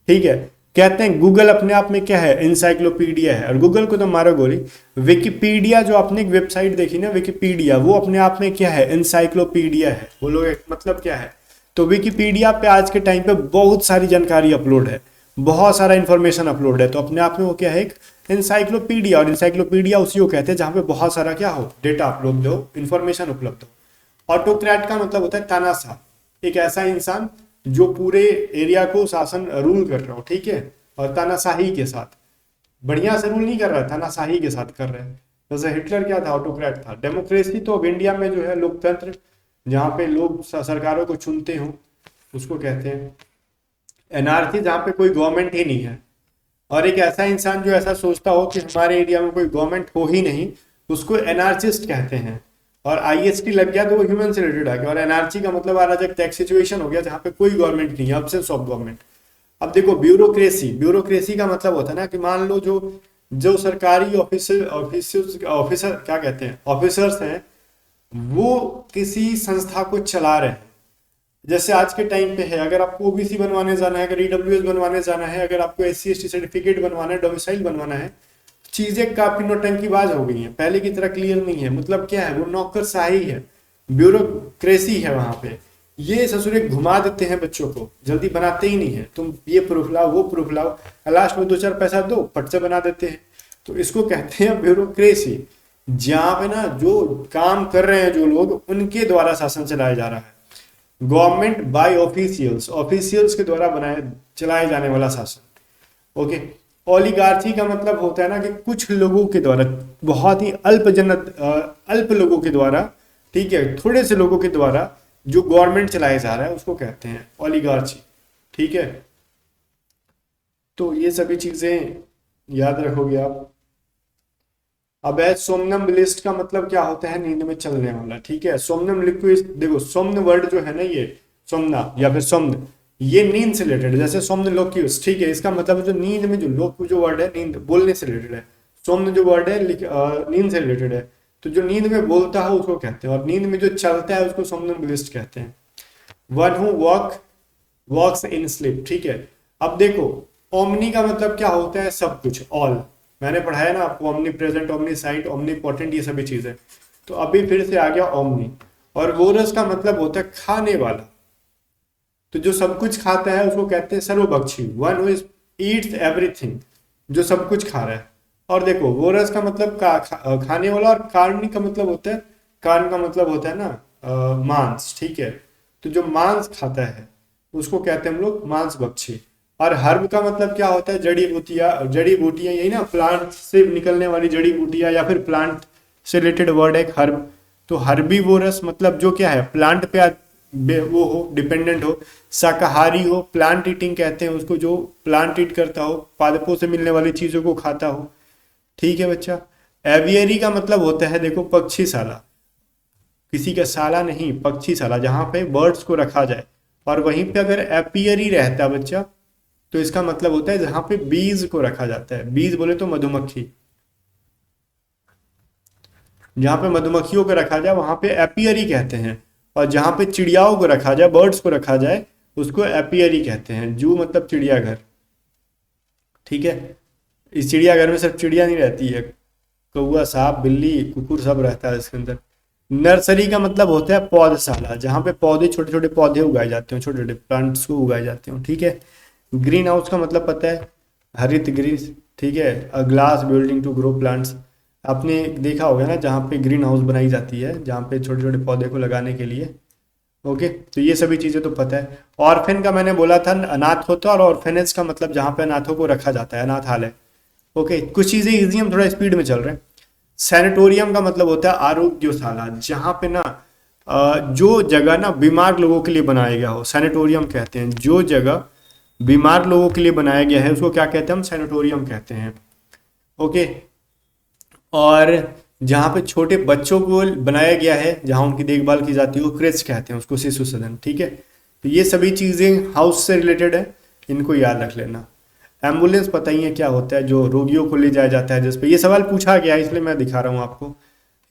ठीक है। कहते हैं गूगल अपने आप में क्या है, इंसाइक्लोपीडिया है। और गूगल को तो मारो गोली। विकिपीडिया जो आपने एक वेबसाइट देखी ना, विकिपीडिया, वो अपने आप में क्या है, इंसाइक्लोपीडिया है। वो लोग मतलब क्या है, तो विकिपीडिया पे आज के टाइम पे बहुत सारी जानकारी अपलोड है, बहुत सारा इंफॉर्मेशन अपलोड है, तो अपने आप में वो क्या है, एक इंसाइक्लोपीडिया। और इंसाइक्लोपीडिया उसी को कहते हैं जहाँ पे बहुत सारा क्या हो, डेटा उपलब्ध हो, इंफॉर्मेशन उपलब्ध हो। ऑटोक्रेट का मतलब होता है तानाशाह, एक ऐसा इंसान जो पूरे एरिया को शासन रूल कर रहा हो, ठीक है, और तानाशाही के साथ, बढ़िया से रूल नहीं कर रहा है, तानाशाही के साथ कर रहे हैं। जैसे हिटलर क्या था, ऑटोक्रेट था। डेमोक्रेसी तो अब इंडिया में जो है लोकतंत्र, जहाँ पे लोग सरकारों को चुनते हो, उसको कहते हैं। एनआरसी, जहाँ पे कोई गवर्नमेंट ही नहीं है, और एक ऐसा इंसान जो ऐसा सोचता हो कि हमारे एरिया में कोई गवर्नमेंट हो ही नहीं, उसको एनार्चिस्ट कहते हैं। और आईएसटी लग गया तो वो ह्यूमन से रिलेटेड आ गया। और एनआरची का मतलब अराजकता, टैक्स सिचुएशन हो गया जहाँ पे कोई गवर्नमेंट नहीं है, अब्सेंस ऑफ गवर्नमेंट। अब देखो, ब्यूरोक्रेसी, ब्यूरोक्रेसी का मतलब होता है ना कि मान लो जो जो सरकारी ऑफिसर क्या कहते हैं, ऑफिसर्स हैं, वो किसी संस्था को चला रहे हैं। जैसे आज के टाइम पे है, अगर आपको ओबीसी बनवाने जाना है, अगर ईडब्ल्यूएस बनवाने जाना है, अगर आपको एससी एसटी सर्टिफिकेट बनवाना है, डोमिसाइल बनवाना है, चीजें काफी नौटंकीबाज हो गई हैं, पहले की तरह क्लियर नहीं है। मतलब क्या है, वो नौकरशाही है, ब्यूरोक्रेसी है वहां पे। ये ससुरे घुमा देते हैं बच्चों को, जल्दी बनाते ही नहीं है, तुम ये प्रूफ लाओ, वो प्रूफ लाओ, लास्ट में दो चार पैसा दो, फट से बना देते हैं। तो इसको कहते हैं ब्यूरोक्रेसी, जहाँ पे ना जो काम कर रहे हैं जो लोग, उनके द्वारा शासन चलाया जा रहा है। गवर्नमेंट बाय ऑफिशियल्स, ऑफिशियल्स के द्वारा बनाए चलाए जाने वाला शासन, ओके। ओलिगार्थी का मतलब होता है ना कि कुछ लोगों के द्वारा, बहुत ही अल्प लोगों के द्वारा, ठीक है, थोड़े से लोगों के द्वारा जो गवर्नमेंट चलाया जा रहा है, उसको कहते हैं ओलिगार्थी, ठीक है। तो ये सभी चीजें याद रखोगे आप। अब है सोमनम्बुलिस्ट का मतलब क्या होता है, नींद में चलने वाला। ठीक है, सोमनम लिक्विड, देखो सोमन वर्ड जो है ना, ये सोमना या फिर सोमन, ये नींद से रिलेटेड है। जैसे सोमन लोक्यूस, ठीक है, इसका मतलब जो नींद में जो लोक जो वर्ड है नींद बोलने से रिलेटेड है। सोमन जो वर्ड है नींद से रिलेटेड है, तो जो नींद में बोलता है उसको कहते हैं, और नींद में जो चलता है उसको सोमनम्बुलिस्ट कहते हैं। One who walks in sleep. ठीक है, अब देखो ओमनी का मतलब क्या होता है, सब कुछ, ऑल। मैंने पढ़ाया ना आपको, omni present, omni site, omni potent, ये सभी चीजें। तो अभी फिर से आ गया ओमनी। और वोरस का मतलब होता है खाने वाला, तो जो सब कुछ खाता है उसको कहते हैं सर्वभक्षी, वन हु ईट्स एवरीथिंग, जो सब कुछ खा रहा है। और देखो वोरस का मतलब खाने वाला, और कार्नी का मतलब होता है, कार्न का मतलब होता है ना मांस। ठीक है, तो जो मांस खाता है उसको कहते हैं हम लोग मांसभक्षी। और हर्ब का मतलब क्या होता है, जड़ी बूटियां, जड़ी बूटियां, यही ना, प्लांट से निकलने वाली जड़ी बूटियां, या फिर प्लांट से रिलेटेड वर्ड है हर्ब। तो हर्बीवोरस मतलब जो क्या है, प्लांट पे वो हो, डिपेंडेंट हो। शाकाहारी हो, प्लांट ईटिंग कहते हैं उसको, जो प्लांट ईट करता हो, पादपों से मिलने वाली चीजों को खाता हो। ठीक है बच्चा। एवियरी का मतलब होता है, देखो पक्षीशाला, किसी का साला नहीं, पक्षीशाला, जहां पे बर्ड्स को रखा जाए। और वहीं पे अगर एपियरी रहता है बच्चा, तो इसका मतलब होता है जहां पे बीज को रखा जाता है। बीज बोले तो मधुमक्खी, जहां पे मधुमक्खियों को रखा जाए वहां पे एपियरी कहते हैं। और जहां पे चिड़ियाओं को रखा जाए, बर्ड्स को रखा जाए, उसको एपियरी कहते हैं। जू मतलब चिड़ियाघर। ठीक है, इस चिड़ियाघर में सिर्फ चिड़िया नहीं रहती है, कौआ, सांप, बिल्ली, कुकुर सब रहता है इसके अंदर। नर्सरी का मतलब होता है पौधशाला, जहाँ पे पौधे, छोटे छोटे पौधे उगाए जाते हैं, छोटे छोटे प्लांट्स को उगाए जाते हैं। ठीक है। ग्रीन हाउस का मतलब पता है, हरित गृह। ठीक है, a glass building to grow plants. आपने देखा होगा ना, जहाँ पे ग्रीन हाउस बनाई जाती है, जहाँ पे छोटे छोटे पौधे को लगाने के लिए। ओके, तो ये सभी चीज़ें तो पता है। ऑर्फेन का मैंने बोला था अनाथ होता है, और ऑर्फेनेज का मतलब जहाँ पे अनाथों को रखा जाता है, अनाथालय। ओके, कुछ चीज़ें इजी, हम थोड़ा स्पीड में चल रहे हैं। सैनिटोरियम का मतलब होता है आरोग्यशाला, जहाँ पे ना जो जगह ना बीमार लोगों के लिए बनाया गया हो, सैनिटोरियम कहते हैं। जो जगह बीमार लोगों के लिए बनाया गया है उसको क्या कहते हैं, हम सैनिटोरियम कहते हैं। ओके, और जहाँ पे छोटे बच्चों को बनाया गया है, जहाँ उनकी देखभाल की जाती है, वो क्रेच कहते हैं उसको, शिशु सदन। ठीक है, तो ये सभी चीज़ें हाउस से रिलेटेड है, इनको याद रख लेना। एम्बुलेंस पता ही है क्या होता है, जो रोगियों को ले जाया जाता है, जिस पे ये सवाल पूछा गया है इसलिए मैं दिखा रहा हूँ आपको।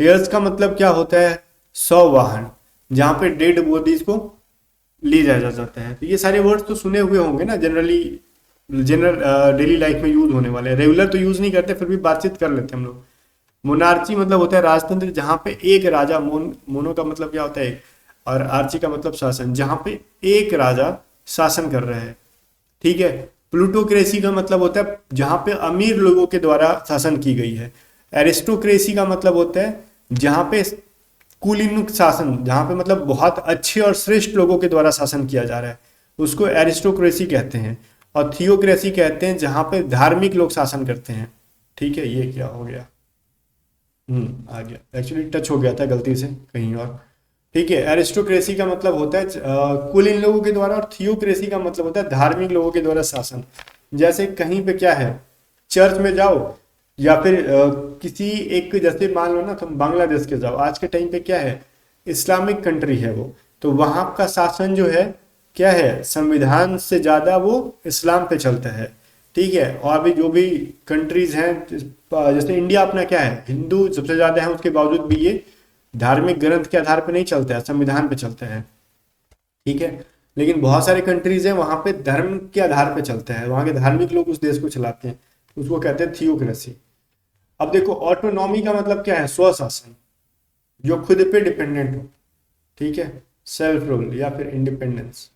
हेयर्स का मतलब क्या होता है, सवाहन, जहाँ पे डेड बॉडीज को ले जाया जाता है। तो ये सारे वर्ड्स तो सुने हुए होंगे ना, जनरली, जनरल डेली लाइफ में यूज होने वाले। रेगुलर तो यूज नहीं करते, फिर भी बातचीत कर लेते हैं हम लोग। मोनार्ची मतलब होता है राजतंत्र, जहाँ पे एक राजा, मोनो का मतलब क्या होता है एक, और आर्ची का मतलब शासन, जहाँ पे एक राजा शासन कर रहा है। ठीक है, प्लूटोक्रेसी का मतलब होता है जहाँ पे अमीर लोगों के द्वारा शासन की गई है। एरिस्टोक्रेसी का मतलब होता है जहाँ पे कुलीन शासन, जहाँ पे मतलब बहुत अच्छे और श्रेष्ठ लोगों के द्वारा शासन किया जा रहा है, उसको एरिस्टोक्रेसी कहते हैं। और थियोक्रेसी कहते हैं जहाँ पे धार्मिक लोग शासन करते हैं। ठीक है, ये क्या हो गया, आ गया, एक्चुअली टच हो गया था गलती से कहीं और। ठीक है, एरिस्टोक्रेसी का मतलब होता है कुलीन लोगों के द्वारा, और थियोक्रेसी का मतलब होता है धार्मिक लोगों के द्वारा शासन। जैसे कहीं पे क्या है, चर्च में जाओ, या फिर किसी एक, जैसे मान लो ना तुम बांग्लादेश के जाओ, आज के टाइम पे क्या है, इस्लामिक कंट्री है वो, तो वहां का शासन जो है क्या है, संविधान से ज्यादा वो इस्लाम पे चलता है। ठीक है, और भी जो भी कंट्रीज हैं, जैसे इंडिया अपना क्या है, हिंदू सबसे ज्यादा है, उसके बावजूद भी ये धार्मिक ग्रंथ के आधार पे नहीं चलता है, संविधान पे चलता है। ठीक है, लेकिन बहुत सारे कंट्रीज हैं वहां पे धर्म के आधार पे चलता है, वहां के धार्मिक लोग उस देश को चलाते हैं, उसको कहते हैं थियोक्रेसी। अब देखो ऑटोनॉमी का मतलब क्या है, स्वशासन, जो खुद पे डिपेंडेंट हो। ठीक है, सेल्फ रूल या फिर इंडिपेंडेंस।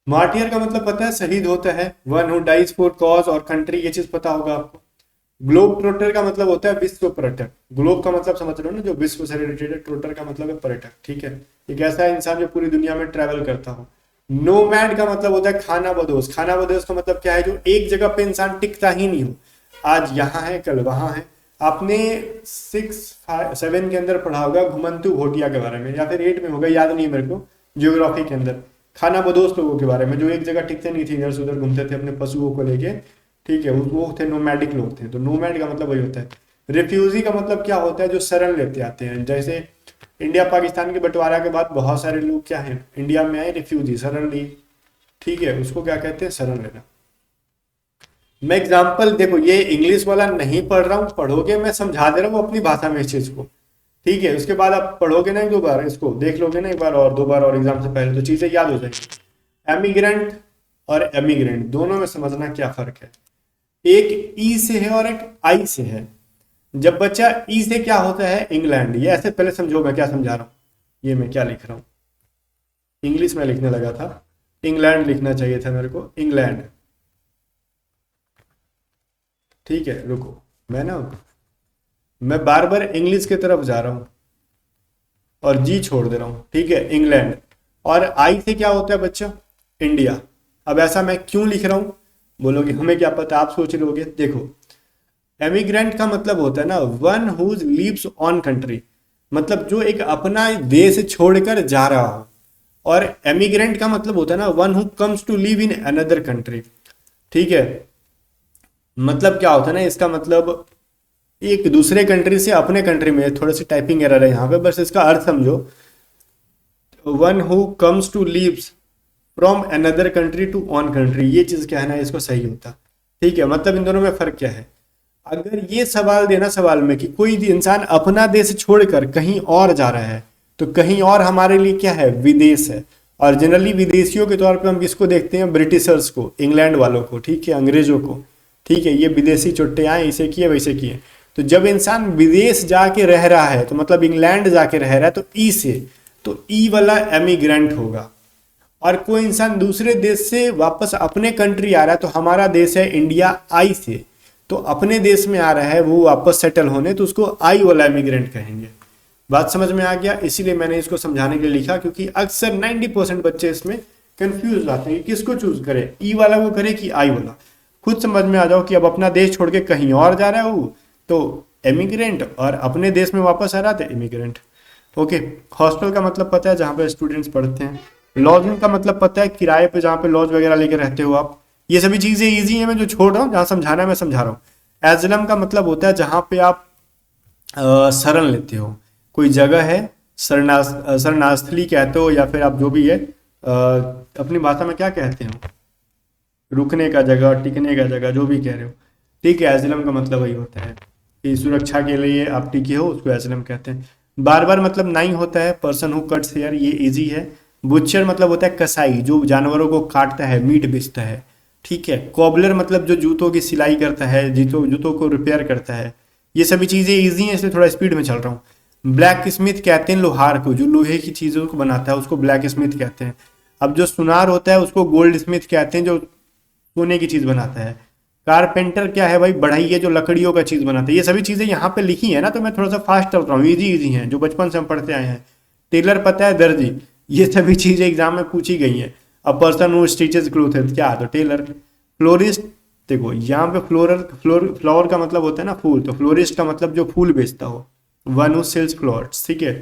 मार्टियर का मतलब पता है, शहीद होता है, one who dies for cause और कंट्री, ये चीज पता होगा आपको। ग्लोब ट्रोटर का मतलब होता है विश्व पर्यटक। ग्लोब का मतलब समझ रहे हो ना, जो विश्व से रिलेटेड है, ट्रोटर का मतलब है पर्यटक। ठीक है, एक ऐसा इंसान जो पूरी दुनिया में ट्रैवल करता हो। नोमैड का मतलब होता है खाना बदोश। खाना बदोश का मतलब क्या है, जो एक जगह पे इंसान टिकता ही नहीं हो, आज यहाँ है कल वहां है। आपने 6-7 के अंदर पढ़ा होगा घुमंतु घोटिया के बारे में, या फिर 8 में होगा, याद नहीं मेरे को, ज्योग्राफी के अंदर, खाना बदोश लोगों के बारे में, जो एक जगह टिकते नहीं थे, इधर से उधर घूमते थे अपने पशुओं को लेके। ठीक है, वो थे नोमैडिक लोग थे। तो नोमैड का मतलब वही होता है। रिफ्यूजी का मतलब क्या होता है, जो शरण लेते आते हैं। जैसे इंडिया पाकिस्तान के बंटवारा के बाद बहुत सारे लोग क्या हैं, इंडिया में आए, रिफ्यूजी, शरण ली, ठीक है, उसको क्या कहते हैं, शरण लेना। मैं एग्जाम्पल देखो, ये इंग्लिश वाला नहीं पढ़ रहा हूँ, पढ़ोगे मैं समझा दे रहा हूँ अपनी भाषा में इस चीज को, ठीक है। उसके बाद आप पढ़ोगे ना एक दो बार, इसको देख लोगे ना एक बार और दो बार और एग्जाम से पहले, तो चीजें याद हो जाएंगी। एमिग्रेंट और एमिग्रेंट दोनों में समझना क्या फर्क है। एक ई से है और एक आई से है। जब बच्चा ई से क्या होता है, इंग्लैंड, ये ऐसे पहले समझो मैं क्या समझा रहा हूँ, ये मैं क्या लिख रहा हूँ, इंग्लिश में लिखने लगा था, इंग्लैंड लिखना चाहिए था मेरे को, इंग्लैंड, ठीक है। रुको, मैं बार बार इंग्लिश की तरफ जा रहा हूं और जी छोड़ दे रहा हूं, ठीक है, इंग्लैंड। और आई से क्या होता है बच्चा, इंडिया। अब ऐसा मैं क्यों लिख रहा हूं, बोलोगे हमें क्या पता, आप सोच रहे देखो, एमिग्रेंट का मतलब होता है ना one who lives on country, मतलब जो एक अपना देश छोड़कर जा रहा हो। और एमिग्रेंट का मतलब होता है ना one who comes to live in another country, ठीक है। मतलब क्या होता है ना, इसका मतलब एक दूसरे कंट्री से अपने कंट्री में, थोड़ा सी टाइपिंग एरर है यहाँ पे, बस इसका अर्थ समझो, one who comes to leaves from another country to on country, ये चीज क्या है ना, इसको सही होता, ठीक है। मतलब इन दोनों में फर्क क्या है, अगर ये सवाल देना सवाल में कि कोई इंसान अपना देश छोड़कर कहीं और जा रहा है, तो कहीं और हमारे लिए क्या है, विदेश है। और जनरली विदेशियों के तौर पे हम किसको देखते हैं, ब्रिटिशर्स को, इंग्लैंड वालों को, ठीक है, अंग्रेजों को, ठीक है। ये विदेशी चुट्टे आए, इसे किए वैसे किए। तो जब इंसान विदेश जाके रह रहा है, तो मतलब इंग्लैंड जाके रह रहा है, तो ई से, तो ई वाला एमिग्रेंट होगा। और कोई इंसान दूसरे देश से वापस अपने कंट्री आ रहा है, तो हमारा देश है इंडिया, आई से, तो अपने देश में आ रहा है वो वापस सेटल होने, तो उसको आई वाला इमिग्रेंट कहेंगे। बात समझ में आ गया, इसीलिए मैंने इसको समझाने के लिए लिखा, क्योंकि अक्सर 90% बच्चे इसमें कंफ्यूज आते हैं कि किसको चूज करे, ई वाला वो करे कि आई वाला। खुद समझ में आ जाओ कि अब अपना देश छोड़ के कहीं और जा रहा है वो, तो एमिग्रेंट, और अपने देश में वापस आ रहा था इमिग्रेंट। ओके, हॉस्टल का मतलब पता है, जहाँ पे स्टूडेंट्स पढ़ते हैं। लॉजिंग का मतलब पता है, किराए पे जहाँ पे लॉज वगैरह लेके रहते हो आप। ये सभी चीजें इजी है, मैं जो छोड़ रहा हूँ, जहाँ समझाना है मैं समझा रहा हूँ। एजलम का मतलब होता है जहाँ पे आप शरण लेते हो, कोई जगह है, शरणार्थी कहते हो, या फिर आप जो भी है अपनी भाषा में क्या कहते हो, रुकने का जगह, टिकने का जगह, जो भी कह रहे हो, ठीक है। एजलम का मतलब वही होता है कि सुरक्षा के लिए आप टिके हो, उसको एजलम कहते हैं। बार बार मतलब नाई होता है, पर्सन हु कट्स हेयर, ये इजी है। बुचर मतलब होता है कसाई, जो जानवरों को काटता है, मीट बेचता है, ठीक है। कॉबलर मतलब जो जूतों की सिलाई करता है, जूतों जूतों को रिपेयर करता है। ये सभी चीज़ें इजी हैं, इसलिए थोड़ा स्पीड में चल रहा हूँ। ब्लैक स्मिथ कहते हैं लोहार को, जो लोहे की चीज़ों को बनाता है, उसको ब्लैक स्मिथ कहते हैं। अब जो सुनार होता है उसको गोल्ड स्मिथ कहते हैं, जो सोने की चीज़ बनाता है। कारपेंटर क्या है भाई, बढ़ाइए, जो लकड़ियों का चीज़ बनाता है। ये सभी चीज़ें यहाँ पे लिखी है ना, तो मैं थोड़ा सा फास्ट चल रहा हूँ, इजी इजी हैं, जो बचपन से हम पढ़ते आए हैं। टेलर पता है, दर्जी, ये सभी चीज़ें एग्जाम में पूछी गई हैं। अब पर्सन हु स्टिचेस क्लोथ है क्या, तो टेलर। फ्लोरिस्ट, देखो यहाँ पे फ्लावर का मतलब होता है ना फूल, तो फ्लोरिस्ट का मतलब जो फूल बेचता हो, वन हु सेल्स फ्लावर्स, ठीक है।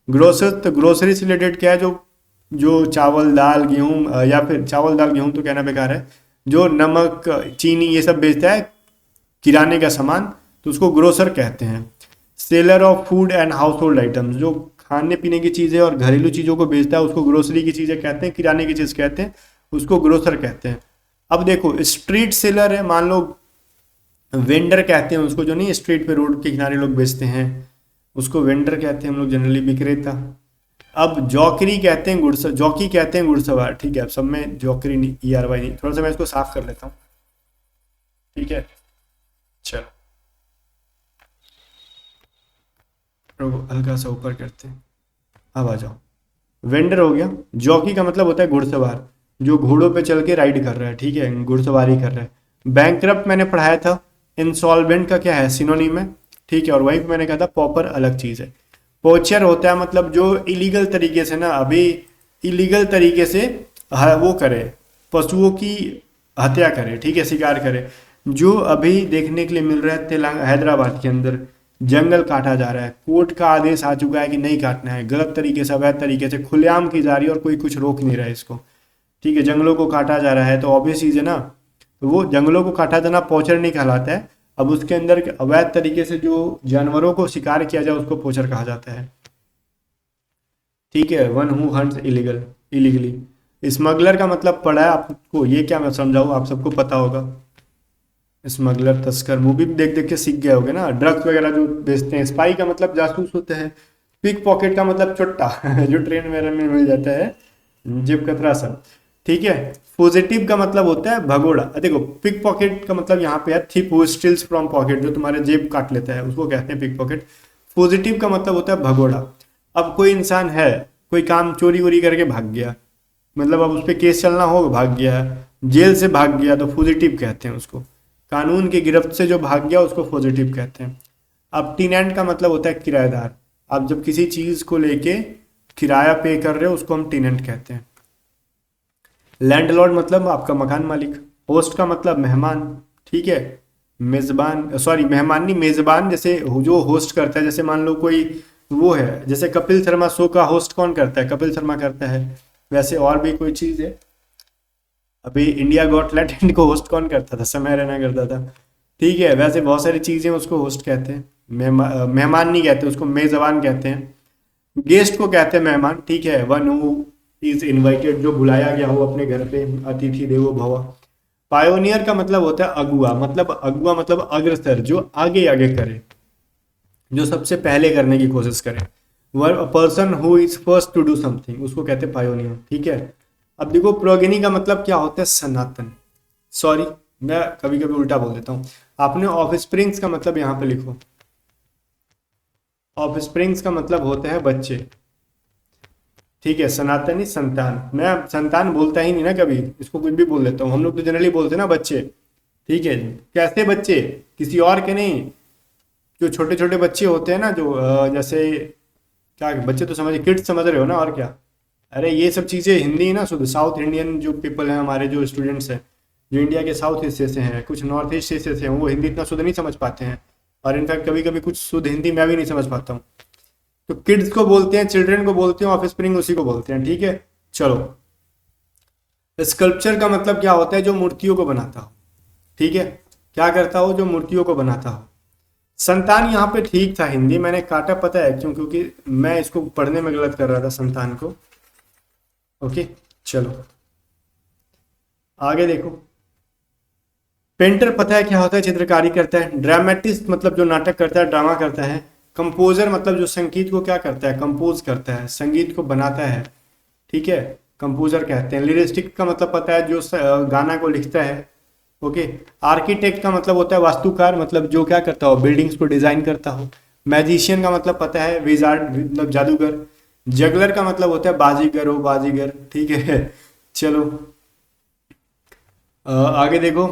ग्रोसर, तो ग्रोसरी से रिलेटेड क्या है, जो जो चावल दाल गेहूँ, या फिर चावल दाल गेहूँ तो कहना बेकार है, जो नमक चीनी ये सब बेचता है, किराने का सामान, तो उसको ग्रोसर कहते हैं। Seller of food and house hold items, जो खाने पीने की चीज़ें और घरेलू चीज़ों को बेचता है, उसको ग्रोसरी की चीज़ें कहते हैं, किराने की चीज़ कहते हैं, उसको ग्रोसर कहते हैं। अब देखो स्ट्रीट सेलर है, मान लो वेंडर कहते हैं उसको, जो नहीं स्ट्रीट पे रोड के किनारे लोग बेचते हैं, उसको वेंडर कहते हैं हम लोग जनरली, विक्रेता। अब जॉकरी कहते हैं घुड़सवार, जॉकी कहते हैं घुड़सवार, ठीक है। अब सब में जॉकरी नहीं, ई आर वाई नहीं, थोड़ा सा मैं इसको साफ कर लेता हूँ, ठीक है। चलो हल्का सा ऊपर करते हैं, अब आ जाओ। वेंडर हो गया। जॉकी का मतलब होता है घुड़सवार, जो घोड़ों पे चल के राइड कर रहा है, ठीक है, घुड़सवारी कर रहा है। बैंकरप्ट मैंने पढ़ाया था, इंसॉल्वेंट का क्या है, सिनोनिम है, ठीक है। और वहीं पे मैंने कहा था पॉपर अलग चीज़ है। पोचर होता है मतलब जो इलीगल तरीके से ना, अभी इलीगल तरीके से वो करे, पशुओं की हत्या करे, ठीक है, शिकार करे। जो अभी देखने के लिए मिल रहा है तेलंगाना, हैदराबाद के अंदर जंगल काटा जा रहा है, कोर्ट का आदेश आ चुका है कि नहीं काटना है, गलत तरीके से, अवैध तरीके से खुलेआम की जा रही है, और कोई कुछ रोक नहीं रहा है इसको, ठीक है। जंगलों को काटा जा रहा है, तो ऑब्वियस चीज़ है ना, तो वो जंगलों को काटा जाना पोचर नहीं कहलाता है। अब उसके अंदर अवैध तरीके से जो जानवरों को शिकार किया जाए उसको पोचर कहा जाता है। ठीक है, one who hunts illegally. Smuggler का मतलब पड़ा है आपको, ये क्या मैं समझाऊँ, आप सबको पता होगा। स्मगलर तस्कर मूवी देख देख के सीख गए होगे ना, ड्रग्स वगैरह जो बेचते हैं। स्पाई का मतलब जासूस होता है। पिक पॉकेट का मतलब चुट्टा जो ट्रेन वगैरह में मिल जाता है, जेब कतरा सब। ठीक है, पॉजिटिव का मतलब होता है भगोड़ा। देखो पिक पॉकेट का मतलब यहाँ पे है थिप हु स्टील्स फ्रॉम पॉकेट, जो तुम्हारे जेब काट लेता है उसको कहते हैं पिक पॉकेट। पॉजिटिव का मतलब होता है भगोड़ा। अब कोई इंसान है, कोई काम चोरी वोरी करके भाग गया, मतलब अब उस पर केस चलना हो, भाग गया जेल से भाग गया, तो पॉजिटिव कहते हैं उसको। कानून की गिरफ्त से जो भाग गया उसको पॉजिटिव कहते हैं। अब टीनेंट का मतलब होता है किराएदार। आप जब किसी चीज को लेके किराया पे कर रहे हो उसको हम टीनेंट कहते हैं। लैंडलॉर्ड मतलब आपका मकान मालिक। होस्ट का मतलब मेहमान। ठीक है, मेजबान, सॉरी मेहमान नहीं, मेजबान जैसे जो होस्ट करता है, जैसे मान लो कोई वो है, जैसे कपिल शर्मा शो का होस्ट कौन करता है, कपिल शर्मा करता है। वैसे और भी कोई चीज है, अभी इंडिया गॉट टैलेंट को होस्ट कौन करता था, समय रैना करता था। ठीक है, वैसे बहुत सारी चीजें उसको होस्ट कहते हैं। मेहमान नहीं कहते उसको, मेजबान कहते हैं। गेस्ट को कहते हैं मेहमान। ठीक है, वन हु इज इनवाइटेड, जो बुलाया गया हो अपने घर पे, अतिथि देवो भव। पायोनियर का मतलब होता है अगुआ, मतलब अग्रसर, जो आगे आगे करे, जो सबसे पहले करने की कोशिश करे। Person who is first to do something, उसको कहते हैं पायोनियर। ठीक है, अब देखो प्रोगेनी का मतलब क्या होता है, सनातन। सॉरी, मैं कभी कभी उल्टा बोल देता हूँ। आपने ऑफ स्प्रिंग्स का मतलब यहाँ पे लिखो। ऑफ स्प्रिंग्स का मतलब होता है बच्चे। ठीक है, सनातनी संतान, मैं संतान बोलता ही नहीं ना कभी, इसको कुछ भी बोल देता हूँ। हम लोग तो जनरली बोलते हैं ना बच्चे। ठीक है, कैसे बच्चे, किसी और के नहीं। जो छोटे छोटे बच्चे होते हैं ना, जो जैसे क्या बच्चे तो समझ, किड्स समझ रहे हो ना, और क्या। अरे ये सब चीज़ें हिंदी ना शुद्ध, साउथ इंडियन जो पीपल हैं, हमारे जो स्टूडेंट्स हैं, जो इंडिया के साउथ हिस्से से हैं, कुछ नॉर्थ ईस्ट हिस्से से हैं, वो हिंदी इतना शुद्ध नहीं समझ पाते हैं। और इनफैक्ट कभी कभी कुछ शुद्ध हिंदी मैं भी नहीं समझ पाता हूँ। तो किड्स को बोलते हैं, चिल्ड्रन को बोलते हैं, ऑफ स्प्रिंग उसी को बोलते हैं। ठीक है, चलो। स्कल्पचर का मतलब क्या होता है, जो मूर्तियों को बनाता हो। ठीक है, क्या करता हो, जो मूर्तियों को बनाता हो। संतान यहाँ पे ठीक था, हिंदी मैंने काटा, पता है क्यों, क्योंकि मैं इसको पढ़ने में गलत कर रहा था संतान को। ओके, चलो आगे देखो। पेंटर पता है क्या होता है, चित्रकारी करता है। ड्रामेटिस्ट मतलब जो नाटक करता है, ड्रामा करता है। कंपोजर मतलब जो संगीत को क्या करता है, कंपोज करता है, संगीत को बनाता है। ठीक है, कंपोजर कहते हैं। लिरिस्टिक का मतलब पता है, जो गाना को लिखता है। ओके। आर्किटेक्ट का मतलब होता है वास्तुकार, मतलब जो क्या करता हो, बिल्डिंग्स को डिजाइन करता हो। मैजिशियन का मतलब पता है, विजार्ड मतलब जादूगर। जगलर का मतलब होता है बाजीगर हो, बाजीगर। ठीक है चलो आगे देखो।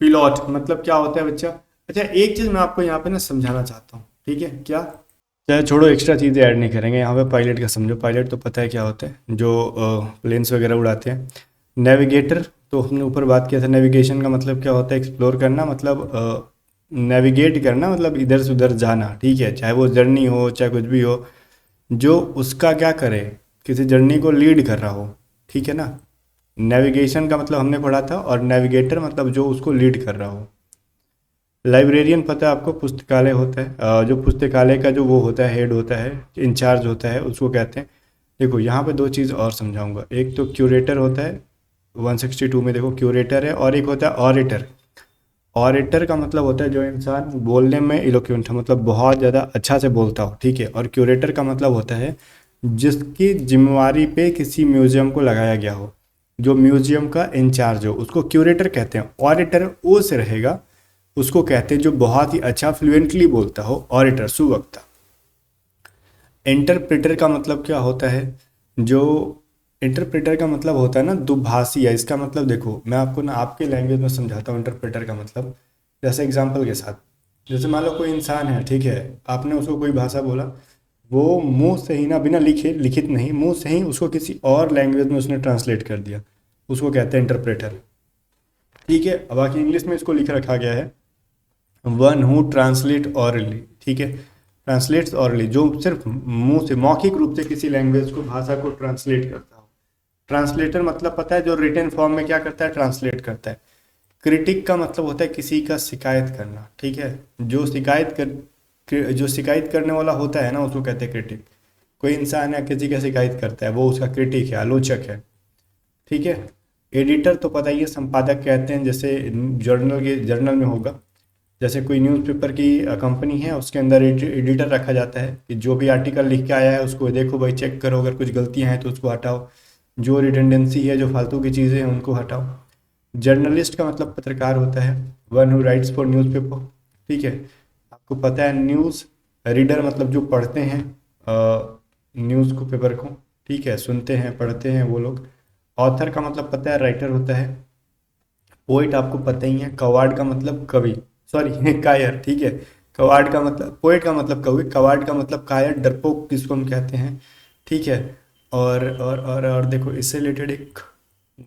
पिलॉट मतलब क्या होता है बच्चा। अच्छा, एक चीज मैं आपको यहाँ पे ना समझाना चाहता हूँ। ठीक है, क्या, चाहे छोड़ो, एक्स्ट्रा चीज़ें ऐड नहीं करेंगे यहाँ पे। पायलट का समझो, पायलट तो पता है क्या होता है, जो प्लेन्स वगैरह उड़ाते हैं। नेविगेटर तो हमने ऊपर बात किया था। नेविगेशन का मतलब क्या होता है, एक्सप्लोर करना, मतलब नेविगेट करना, मतलब इधर से उधर जाना। ठीक है, चाहे वो जर्नी हो, चाहे कुछ भी हो, जो उसका क्या करे, किसी जर्नी को लीड कर रहा हो। ठीक है ना, नेविगेशन का मतलब हमने पढ़ा था, और नेविगेटर मतलब जो उसको लीड कर रहा हो। लाइब्रेरियन पता है आपको, पुस्तकालय होता है, जो पुस्तकालय का जो वो होता है, हेड होता है, इंचार्ज होता है, उसको कहते हैं। देखो यहाँ पे दो चीज़ और समझाऊंगा। एक तो क्यूरेटर होता है, 162 में देखो क्यूरेटर है, और एक होता है ऑरेटर। ऑरेटर का मतलब होता है जो इंसान बोलने में इलोक्वेंट है, मतलब बहुत ज़्यादा अच्छा से बोलता हो। ठीक है, और क्यूरेटर का मतलब होता है जिसकी जिम्मेवारी पे किसी म्यूजियम को लगाया गया हो, जो म्यूजियम का इंचार्ज हो, उसको क्यूरेटर कहते हैं। ऑरेटर ओ से रहेगा, उसको कहते हैं जो बहुत ही अच्छा फ्लुएंटली बोलता हो, ऑरेटर, सुवक्ता। इंटरप्रेटर का मतलब क्या होता है, जो इंटरप्रेटर का मतलब होता है ना दुभाषी है। इसका मतलब देखो, मैं आपको ना आपके लैंग्वेज में समझाता हूँ इंटरप्रेटर का मतलब, जैसे एग्जांपल के साथ। जैसे मान लो कोई इंसान है, ठीक है, आपने उसको कोई भाषा बोला, वो मुंह से ही ना, बिना लिखे, लिखित नहीं, मुंह से ही उसको किसी और लैंग्वेज में उसने ट्रांसलेट कर दिया, उसको कहते हैं इंटरप्रेटर। ठीक है, अब बाकी इंग्लिश में इसको लिख रखा गया है वन हु ट्रांसलेट ऑरली। ठीक है, ट्रांसलेट्स ऑरली, जो सिर्फ मुंह से, मौखिक रूप से किसी लैंग्वेज को, भाषा को ट्रांसलेट करता हो। ट्रांसलेटर मतलब पता है, जो रिटन फॉर्म में क्या करता है, ट्रांसलेट करता है। क्रिटिक का मतलब होता है किसी का शिकायत करना, ठीक है। जो शिकायत करने वाला होता है ना उसको कहते हैं क्रिटिक। कोई इंसान है किसी का शिकायत करता है वो उसका क्रिटिक है, आलोचक है, ठीक है। एडिटर तो पता ही है, संपादक कहते हैं, जैसे जर्नल में होगा। जैसे कोई न्यूज़पेपर की कंपनी है उसके अंदर एडिटर रखा जाता है कि जो भी आर्टिकल लिख के आया है उसको देखो भाई, चेक करो, अगर कुछ गलतियां हैं तो उसको हटाओ, जो रिडंडेंसी है, जो फालतू की चीज़ें हैं उनको हटाओ। जर्नलिस्ट का मतलब पत्रकार होता है, one who rights for newspaper, ठीक है। आपको पता है न्यूज़ रीडर मतलब जो पढ़ते हैं न्यूज़ को, पेपर को, ठीक है, सुनते हैं पढ़ते हैं वो लोग। ऑथर का मतलब पता है, राइटर होता है। पोइट आपको पता ही है, कवार्ड का मतलब कवि, सॉरी कायर, ठीक है। कवार्ड का मतलब, पोइट का मतलब कवि, कवार्ड का मतलब कायर, डरपोक जिसको हम कहते हैं, ठीक है। और देखो इससे रिलेटेड एक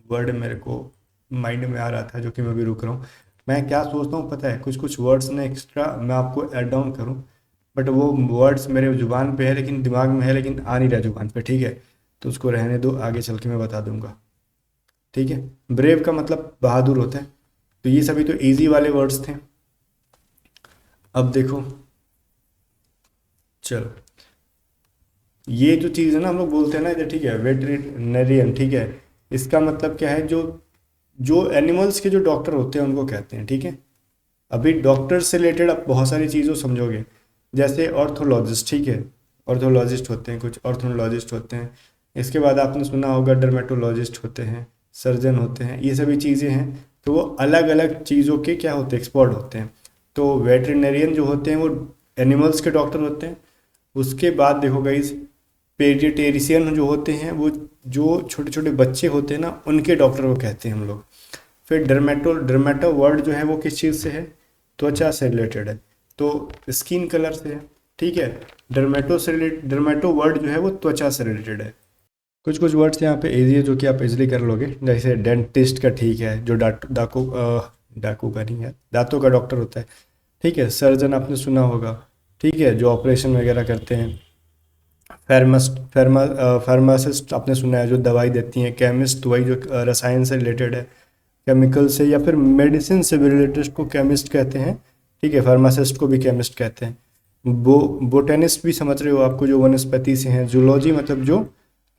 वर्ड मेरे को माइंड में आ रहा था जो कि मैं भी रुक रहा हूँ। मैं क्या सोचता हूँ पता है, कुछ कुछ वर्ड्स ना एक्स्ट्रा मैं आपको ऐड डाउन करूँ, बट वो वर्ड्स मेरे जुबान पे है लेकिन दिमाग में है लेकिन आ नहीं रहा जुबान पे, ठीक है। तो उसको रहने दो, आगे चल के मैं बता दूंगा, ठीक है। ब्रेव का मतलब बहादुर होता है। तो ये सभी तो इजी वाले वर्ड्स थे। अब देखो, चलो, ये जो चीज़ है ना हम लोग बोलते हैं ना, ये ठीक है, वेटरिनरियन, ठीक है। इसका मतलब क्या है, जो जो एनिमल्स के जो डॉक्टर होते हैं उनको कहते हैं, ठीक है। अभी डॉक्टर से रिलेटेड आप बहुत सारी चीज़ों समझोगे, जैसे ऑर्थोलॉजिस्ट, ठीक है। ऑर्थोलॉजिस्ट होते हैं, कुछ ऑर्थोलॉजिस्ट होते हैं। इसके बाद आपने सुना होगा डर्मेटोलॉजिस्ट होते हैं, सर्जन होते हैं, ये सभी चीज़ें हैं। तो वो अलग अलग चीज़ों के क्या होते हैं, एक्सपर्ट होते हैं। तो वेटरिनरियन जो होते हैं वो एनिमल्स के डॉक्टर होते हैं। उसके बाद देखो गाइस, पेडियाट्रिशियन जो होते हैं वो जो छोटे छोटे बच्चे होते हैं ना उनके डॉक्टर को कहते हैं हम लोग। फिर डर्मेटो वर्ड जो है वो किस चीज़ से है, त्वचा से रिलेटेड है, तो स्किन कलर से है, ठीक है। डर्मेटो वर्ड जो है वो त्वचा से रिलेटेड है। कुछ कुछ वर्ड्स यहाँ पे इजी है जो कि आप इजीली कर लोगे, जैसे डेंटिस्ट का, ठीक है, जो डाकू का नहीं है, दांतों का डॉक्टर होता है, ठीक है। सर्जन आपने सुना होगा, ठीक है, जो ऑपरेशन वगैरह करते हैं। फार्मासिस्ट आपने सुना है, जो दवाई देती हैं। केमिस्ट वही जो रसायन से रिलेटेड है, केमिकल से या फिर मेडिसिन से भी रिलेटेड को केमिस्ट कहते हैं, ठीक है। फार्मासिस्ट को भी केमिस्ट कहते हैं। बोटेनिस्ट भी समझ रहे हो आपको, जो वनस्पति से हैं। जूलॉजी मतलब जो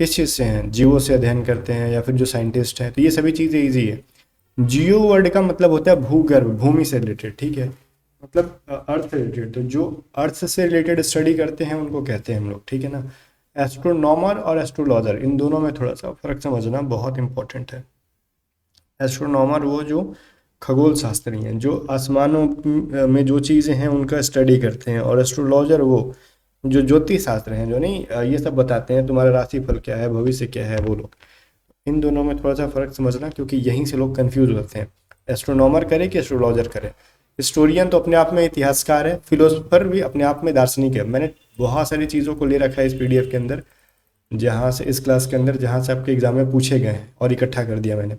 किस चीज़ से हैं, जीवों से अध्ययन करते हैं, या फिर जो साइंटिस्ट हैं। तो ये सभी चीज़ें ईजी है। जियो वर्ड का मतलब होता है भूगर्भ, भूमि से रिलेटेड, ठीक है, मतलब अर्थ से रिलेटेड। तो जो अर्थ से रिलेटेड स्टडी करते हैं उनको कहते हैं हम लोग, ठीक है ना। एस्ट्रोनॉमर और एस्ट्रोलॉजर, इन दोनों में थोड़ा सा फर्क समझना बहुत इंपॉर्टेंट है। एस्ट्रोनॉमर वो जो खगोल शास्त्री हैं, जो आसमानों में जो चीज़ें हैं उनका स्टडी करते हैं। और एस्ट्रोलॉजर वो जो ज्योतिष शास्त्र हैं, जो नहीं ये सब बताते हैं तुम्हारा राशिफल क्या है, भविष्य क्या है, वो लोग। इन दोनों में थोड़ा सा फर्क समझना, क्योंकि यहीं से लोग कंफ्यूज होते हैं, एस्ट्रोनॉमर करे कि एस्ट्रोलॉजर करे। हिस्टोरियन तो अपने आप में इतिहासकार है, फिलोसफर भी अपने आप में दार्शनिक है। मैंने बहुत सारी चीज़ों को ले रखा है इस पीडीएफ के अंदर, जहाँ से इस क्लास के अंदर जहाँ से आपके एग्जाम में पूछे गए हैं और इकट्ठा कर दिया मैंने।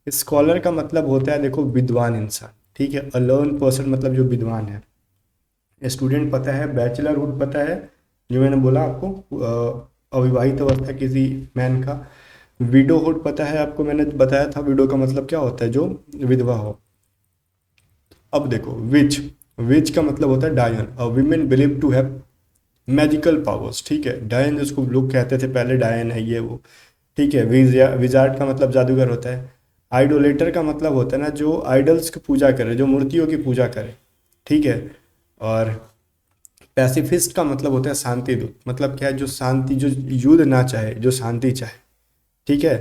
स्कॉलर का मतलब होता है देखो विद्वान इंसान, ठीक है। अ लर्न पर्सन मतलब जो विद्वान है। स्टूडेंट पता है, बैचलरहुड पता है, जो मैंने बोला आपको, अविवाहित अवस्था किसी मैन का। विडोहुड पता है आपको, मैंने बताया था विडो का मतलब क्या होता है, जो विधवा हो। अब देखो विच, विच का मतलब होता है डायन, a women believe to have magical powers, ठीक है। डायन जिसको लोग कहते थे पहले, डायन है ये वो, ठीक है। विजार्ड का मतलब जादूगर होता है। आइडोलेटर का मतलब होता है ना जो आइडल्स की पूजा करे, जो मूर्तियों की पूजा करे, ठीक है। और पैसिफिस्ट का मतलब होता है शांति दूत, मतलब क्या है, जो शांति, जो युद्ध ना चाहे, जो शांति चाहे, ठीक है।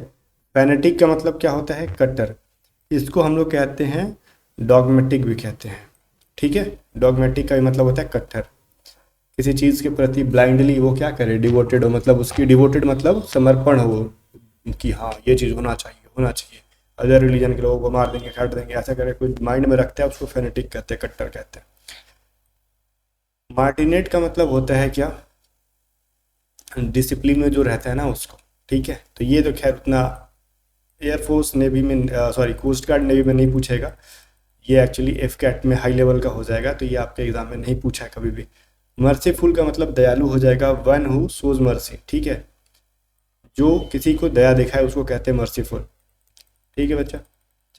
फैनेटिक का मतलब क्या होता है, कट्टर। इसको हम लोग कहते हैं डॉगमेटिक भी कहते हैं, ठीक है। डॉगमेटिक का मतलब होता है कट्टर, किसी चीज़ के प्रति ब्लाइंडली वो क्या करे, डिवोटेड हो, मतलब उसकी डिवोटेड मतलब समर्पण हो, कि हाँ ये चीज़ होना चाहिए, होना चाहिए। अदर रिलीजन के लोगों को मार देंगे, काट देंगे, ऐसा करे कोई माइंड में रखता है, उसको फेनेटिक कहते हैं, कट्टर कहते हैं। मार्टिनेट का मतलब होता है क्या, डिसिप्लिन में जो रहता है ना उसको, ठीक है। तो ये तो खैर उतना एयरफोर्स नेवी में, सॉरी कोस्ट गार्ड नेवी में नहीं पूछेगा, ये एक्चुअली एफ कैट में हाई लेवल का हो जाएगा, तो ये आपके एग्जाम में नहीं पूछा है कभी भी। मर्सीफुल का मतलब दयालु हो जाएगा, वन हु शोज मर्सी, ठीक है। जो किसी को दया दिखाए उसको कहते हैं मर्सीफुल, ठीक है बच्चा।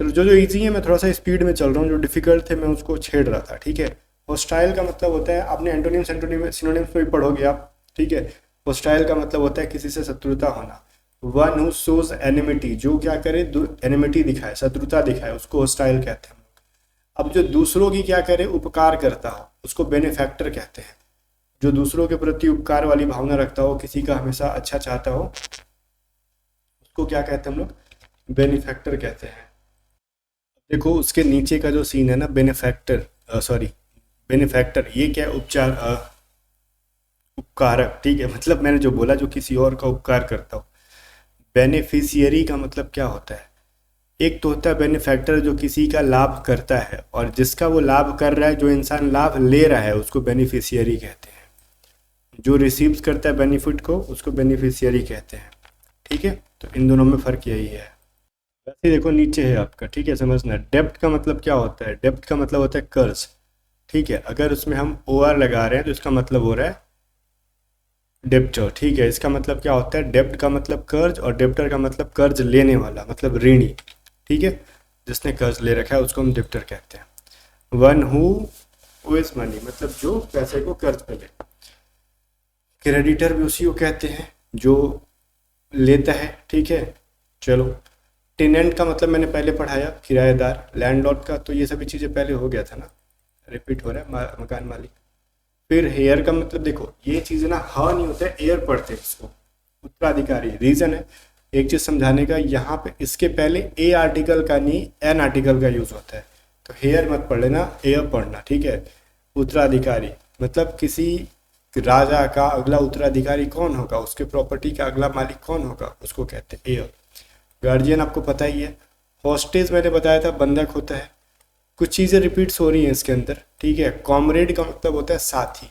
चलो जो जो इजी है मैं थोड़ा सा स्पीड में चल रहा हूँ, जो डिफिकल्ट थे मैं उसको छेड़ रहा था, ठीक है। हॉस्टाइल का मतलब होता है, आपने एंटोनिम्स एंटोनिम्स सिनोनिम्स में भी पढ़ोगे आप, ठीक है। हॉस्टाइल का मतलब होता है किसी से शत्रुता होना। वन हु शोज एनिमिटी, जो क्या करे, एनिमिटी दिखाए, शत्रुता दिखाए, उसको हॉस्टाइल कहते हैं। अब जो दूसरों की क्या करे, उपकार करता हो, उसको बेनिफैक्टर कहते हैं। जो दूसरों के प्रति उपकार वाली भावना रखता हो, किसी का हमेशा अच्छा चाहता हो, उसको क्या कहते हैं हम लोग, बेनिफैक्टर कहते हैं। देखो उसके नीचे का जो सीन है ना, बेनिफैक्टर, सॉरी बेनिफैक्टर, ये क्या है, उपचार, उपकारक, ठीक है। मतलब मैंने जो बोला, जो किसी और का उपकार करता हो। बेनिफिशियरी का मतलब क्या होता है, एक तो होता है बेनिफैक्टर जो किसी का लाभ करता है, और जिसका वो लाभ कर रहा है, जो इंसान लाभ ले रहा है, उसको बेनिफिशियरी कहते हैं। जो रिसीव्स करता है बेनिफिट को, उसको बेनिफिशियरी कहते हैं, ठीक है। तो इन दोनों में फ़र्क यही है। वैसे देखो नीचे है आपका, ठीक है, समझना। डेब्ट का मतलब क्या होता है, डेब्ट का मतलब होता है कर्ज, ठीक है। अगर उसमें हम ओ आर लगा रहे हैं तो इसका मतलब हो रहा है डेप्टर, ठीक है। इसका मतलब क्या होता है, डेब्ट का मतलब कर्ज, और डेप्टर का मतलब कर्ज लेने वाला, मतलब ऋणी, ठीक है। जिसने कर्ज ले रखा है उसको हम डेप्टर कहते हैं। वन हु ओज मनी, मतलब जो पैसे को कर्ज पे ले। क्रेडिटर भी उसी को कहते हैं जो लेता है, ठीक है। चलो, टेनेंट का मतलब मैंने पहले पढ़ाया, किराएदार। लैंडलॉर्ड का तो ये सभी चीज़ें पहले हो गया था ना, रिपीट हो रहा है, मकान मालिक। फिर हेयर का मतलब, देखो ये चीज़ ना ह नहीं होता है, एयर पढ़ते हैं इसको, उत्तराधिकारी। रीज़न है एक चीज़ समझाने का, यहाँ पे इसके पहले ए आर्टिकल का नहीं एन आर्टिकल का यूज़ होता है, तो हेयर मत पढ़ लेना, एयर पढ़ना, ठीक है। उत्तराधिकारी मतलब किसी राजा का अगला उत्तराधिकारी कौन होगा, उसके प्रॉपर्टी का अगला मालिक कौन होगा, उसको कहते हैं एयर। गार्जियन आपको पता ही है। हॉस्टेज मैंने बताया था बंधक होता है। कुछ चीज़ें रिपीट्स हो रही हैं इसके अंदर, ठीक है। कॉमरेड का मतलब होता है साथी,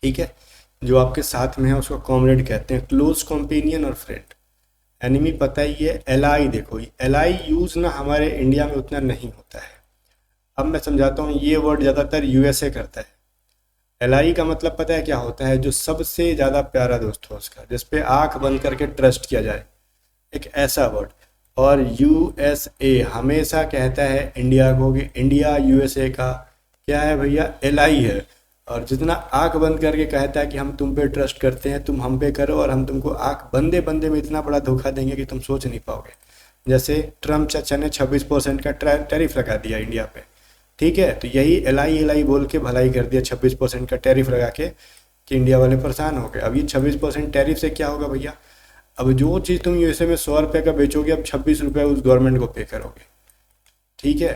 ठीक है। जो आपके साथ में है उसको कॉमरेड कहते हैं। क्लोज कॉम्पेनियन और फ्रेंड। एनिमी पता ही है। एलाई, देखो एलाई यूज़ ना हमारे इंडिया में उतना नहीं होता है। अब मैं समझाता हूँ, ये वर्ड ज़्यादातर यूएसए करता है। एलाई का मतलब पता है क्या होता है, जो सबसे ज़्यादा प्यारा दोस्त हो उसका, जिस पे आँख बंद करके ट्रस्ट किया जाए, एक ऐसा वर्ड। और यूएसए हमेशा कहता है इंडिया को कि इंडिया यूएसए का क्या है भैया, एलआई है। और जितना आंख बंद करके कहता है कि हम तुम पे ट्रस्ट करते हैं, तुम हम पे करो, और हम तुमको आंख बंदे बंदे में इतना बड़ा धोखा देंगे कि तुम सोच नहीं पाओगे। जैसे ट्रम्प चाचा ने 26% का टैरिफ लगा दिया इंडिया पे, ठीक है। तो यही एलआई एलआई बोल के भलाई कर दिया, 26% का टैरिफ लगा के, कि इंडिया वाले परेशान हो गए। अब ये 26% टैरिफ से क्या होगा भैया, अब जो चीज़ तुम यूएसए में 100 रुपये का बेचोगे, अब 26 रुपये उस गवर्नमेंट को पे करोगे, ठीक है।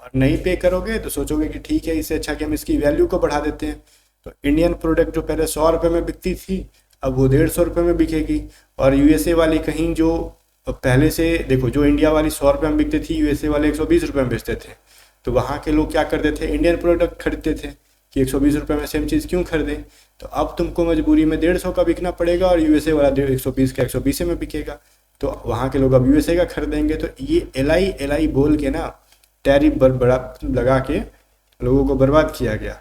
और नहीं पे करोगे तो सोचोगे कि ठीक है, इससे अच्छा कि हम इसकी वैल्यू को बढ़ा देते हैं। तो इंडियन प्रोडक्ट जो पहले 100 रुपये में बिकती थी, अब वो 150 रुपये में बिकेगी। और यूएसए वाली कहीं जो पहले से, देखो जो इंडिया वाली 100 रुपये में बिकती थी, यूएसए वाले 120 रुपये में बेचते थे। तो वहाँ के लोग क्या करते थे, इंडियन प्रोडक्ट खरीदते थे कि 120 रुपये में सेम चीज़ क्यों खरीदें। तो अब तुमको मजबूरी में 150 का बिकना पड़ेगा, और यूएसए वाला 120 का 120 में बिकेगा। तो वहाँ के लोग अब यूएसए का खरीदेंगे। तो ये एलआई एलआई बोल के ना टैरिफ बड़ा लगा के लोगों को बर्बाद किया गया,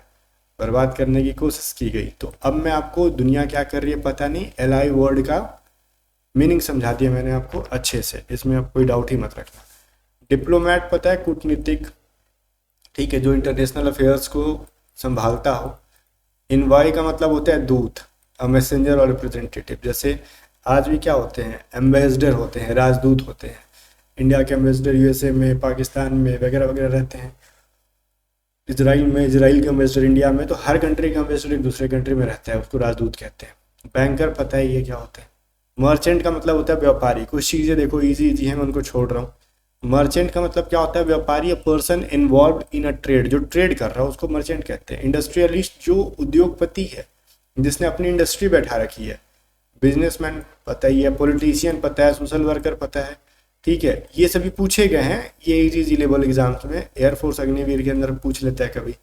बर्बाद करने की कोशिश की गई। तो अब मैं आपको दुनिया क्या कर रही है पता नहीं, एलआई वर्ड का मीनिंग समझा दिया मैंने आपको अच्छे से, इसमें आप कोई डाउट ही मत रखना। डिप्लोमैट पता है, कूटनीतिक, ठीक है, जो इंटरनेशनल अफेयर्स को संभालता हो। इनवाई का मतलब होता है दूत, मैसेंजर और रिप्रेजेंटेटिव। जैसे आज भी क्या होते हैं, एम्बेसडर होते हैं, राजदूत होते हैं। इंडिया के एम्बेसडर यूएसए में, पाकिस्तान में वगैरह वगैरह रहते हैं। इसराइल में इसराइल के एम्बेसडर इंडिया में। तो हर कंट्री का एम्बेसडर एक दूसरे कंट्री में रहता है, उसको राजदूत कहते हैं। बैंकर पता ही है क्या होता है। मर्चेंट का मतलब होता है व्यापारी। कुछ चीज़ें देखो इजी इजी है, मैं उनको छोड़ रहा हूँ। मर्चेंट का मतलब क्या होता है, व्यापारी, person involve in a trade, जो ट्रेड कर रहा है उसको मर्चेंट कहते हैं। इंडस्ट्रियलिस्ट जो उद्योगपति है, जिसने अपनी इंडस्ट्री बैठा रखी है। बिजनेसमैन पता ही है। पॉलिटिशियन पता है। सोशल वर्कर पता है, ठीक है। ये सभी पूछे गए हैं ये इजी लेवल एग्जाम्स में। एयरफोर्स अग्निवीर के अंदर पूछ लेता है, कभी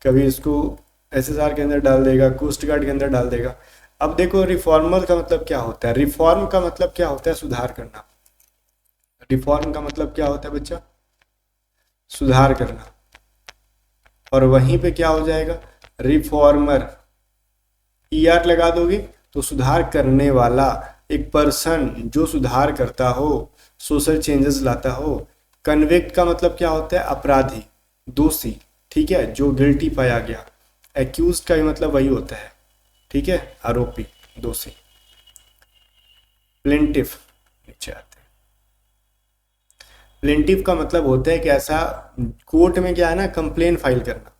कभी इसको एसएसआर के अंदर डाल देगा, कोस्ट गार्ड के अंदर डाल देगा। अब देखो रिफॉर्मर का मतलब क्या होता है, रिफॉर्म का मतलब क्या होता है, सुधार करना। रिफॉर्म का मतलब क्या होता है बच्चा, सुधार करना। और वहीं पे क्या हो जाएगा, रिफॉर्मर, ईआर लगा दोगे तो सुधार करने वाला, एक पर्सन जो सुधार करता हो, सोशल चेंजेस लाता हो। कन्विक्ट का मतलब क्या होता है, अपराधी, दोषी, ठीक है, जो गिल्टी पाया गया। एक्यूज का भी मतलब वही होता है, ठीक है, आरोपी, दोषी। प्लेंटिफ, नीचे आते हैं। प्लेंटिफ का मतलब होता है कि ऐसा कोर्ट में क्या है ना, कंप्लेन फाइल करना।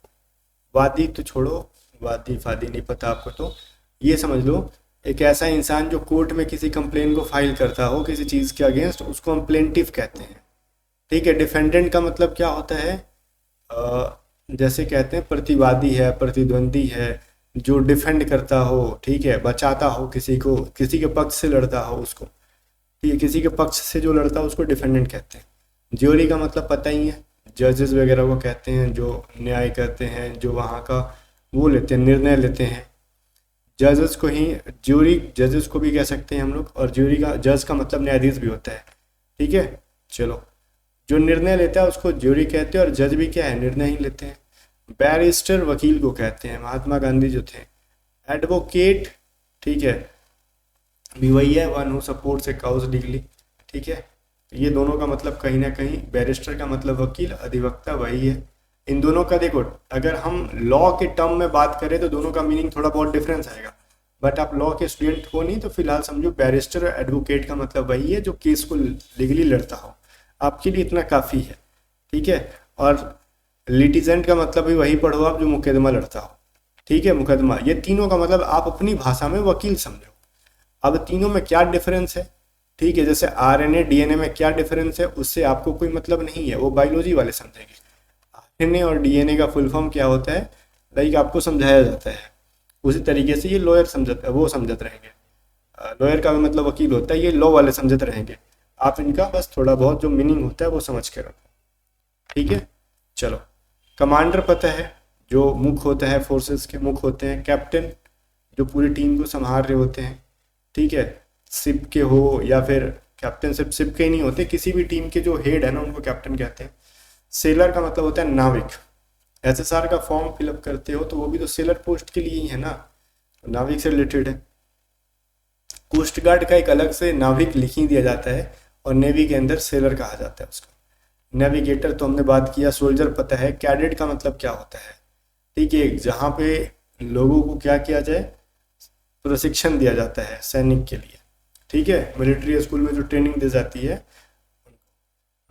वादी तो छोड़ो, वादी फादी नहीं पता आपको, तो ये समझ लो एक ऐसा इंसान जो कोर्ट में किसी कंप्लेन को फाइल करता हो किसी चीज़ के अगेंस्ट, उसको हम प्लेंटिफ कहते हैं, ठीक है। डिफेंडेंट का मतलब क्या होता है, जैसे कहते हैं प्रतिवादी है, प्रतिद्वंदी है, जो डिफेंड करता हो, ठीक है, बचाता हो किसी को, किसी के पक्ष से लड़ता हो उसको, ठीक है, किसी के पक्ष से जो लड़ता हो उसको डिफेंडेंट कहते हैं। ज्यूरी का मतलब पता ही है, जजेस वगैरह को कहते हैं जो न्याय करते हैं, जो वहाँ का वो लेते हैं, निर्णय लेते हैं। जजेस को ही ज्यूरी, जजेस को भी कह सकते हैं हम लोग, और ज्यूरी का, जज का मतलब न्यायाधीश भी होता है, ठीक है। चलो, जो निर्णय लेता है उसको ज्यूरी कहते हैं, और जज भी क्या है, निर्णय ही लेते हैं। बैरिस्टर वकील को कहते हैं, महात्मा गांधी जो थे। एडवोकेट, ठीक है, भी वही है, one who supports a cause legally, ठीक है। ये दोनों का मतलब कहीं ना कहीं, बैरिस्टर का मतलब वकील, अधिवक्ता वही है। इन दोनों का देखो, अगर हम लॉ के टर्म में बात करें तो दोनों का मीनिंग थोड़ा बहुत डिफरेंस आएगा, बट आप लॉ के स्टूडेंट हो नहीं, तो फिलहाल समझो बैरिस्टर और एडवोकेट का मतलब वही है जो केस को लीगली लड़ता हो। आपके लिए इतना काफ़ी है, ठीक है। और लिटिजेंट का मतलब भी वही पढ़ो आप, जो मुकदमा लड़ता हो, ठीक है, मुकदमा। ये तीनों का मतलब आप अपनी भाषा में वकील समझो। अब तीनों में क्या डिफरेंस है, ठीक है, जैसे आरएनए डीएनए में क्या डिफरेंस है, उससे आपको कोई मतलब नहीं है, वो बायोलॉजी वाले समझेंगे। आरएनए और डीएनए का फुल फॉर्म क्या होता है, लाइक आपको समझाया जाता है, उसी तरीके से ये लॉयर समझते, वो समझते रहेंगे। लॉयर का भी मतलब वकील होता है, ये लॉ वाले समझते रहेंगे। आप इनका बस थोड़ा बहुत जो मीनिंग होता है वो समझ के रखो, ठीक है। चलो, कमांडर पता है, जो मुख होता है, फोर्सेस के मुख होते हैं। कैप्टन, जो पूरी टीम को संभाल रहे होते हैं, ठीक है, शिप के हो या फिर कैप्टन शिप के ही नहीं होते, किसी भी टीम के जो हेड है ना उनको कैप्टन कहते हैं। सेलर का मतलब होता है नाविक। एसएसआर का फॉर्म फिलअप करते हो तो वो भी तो सेलर पोस्ट के लिए ही है ना, नाविक से रिलेटेड है। कोस्ट गार्ड का एक अलग से नाविक लिख ही दिया जाता है, और नेवी के अंदर सेलर कहा जाता है उसको। नेविगेटर तो हमने बात किया। सोल्जर पता है। कैडेट का मतलब क्या होता है, ठीक है, जहाँ पे लोगों को क्या किया जाए, प्रशिक्षण दिया जाता है सैनिक के लिए, ठीक है, मिलिट्री स्कूल में जो ट्रेनिंग दी जाती है।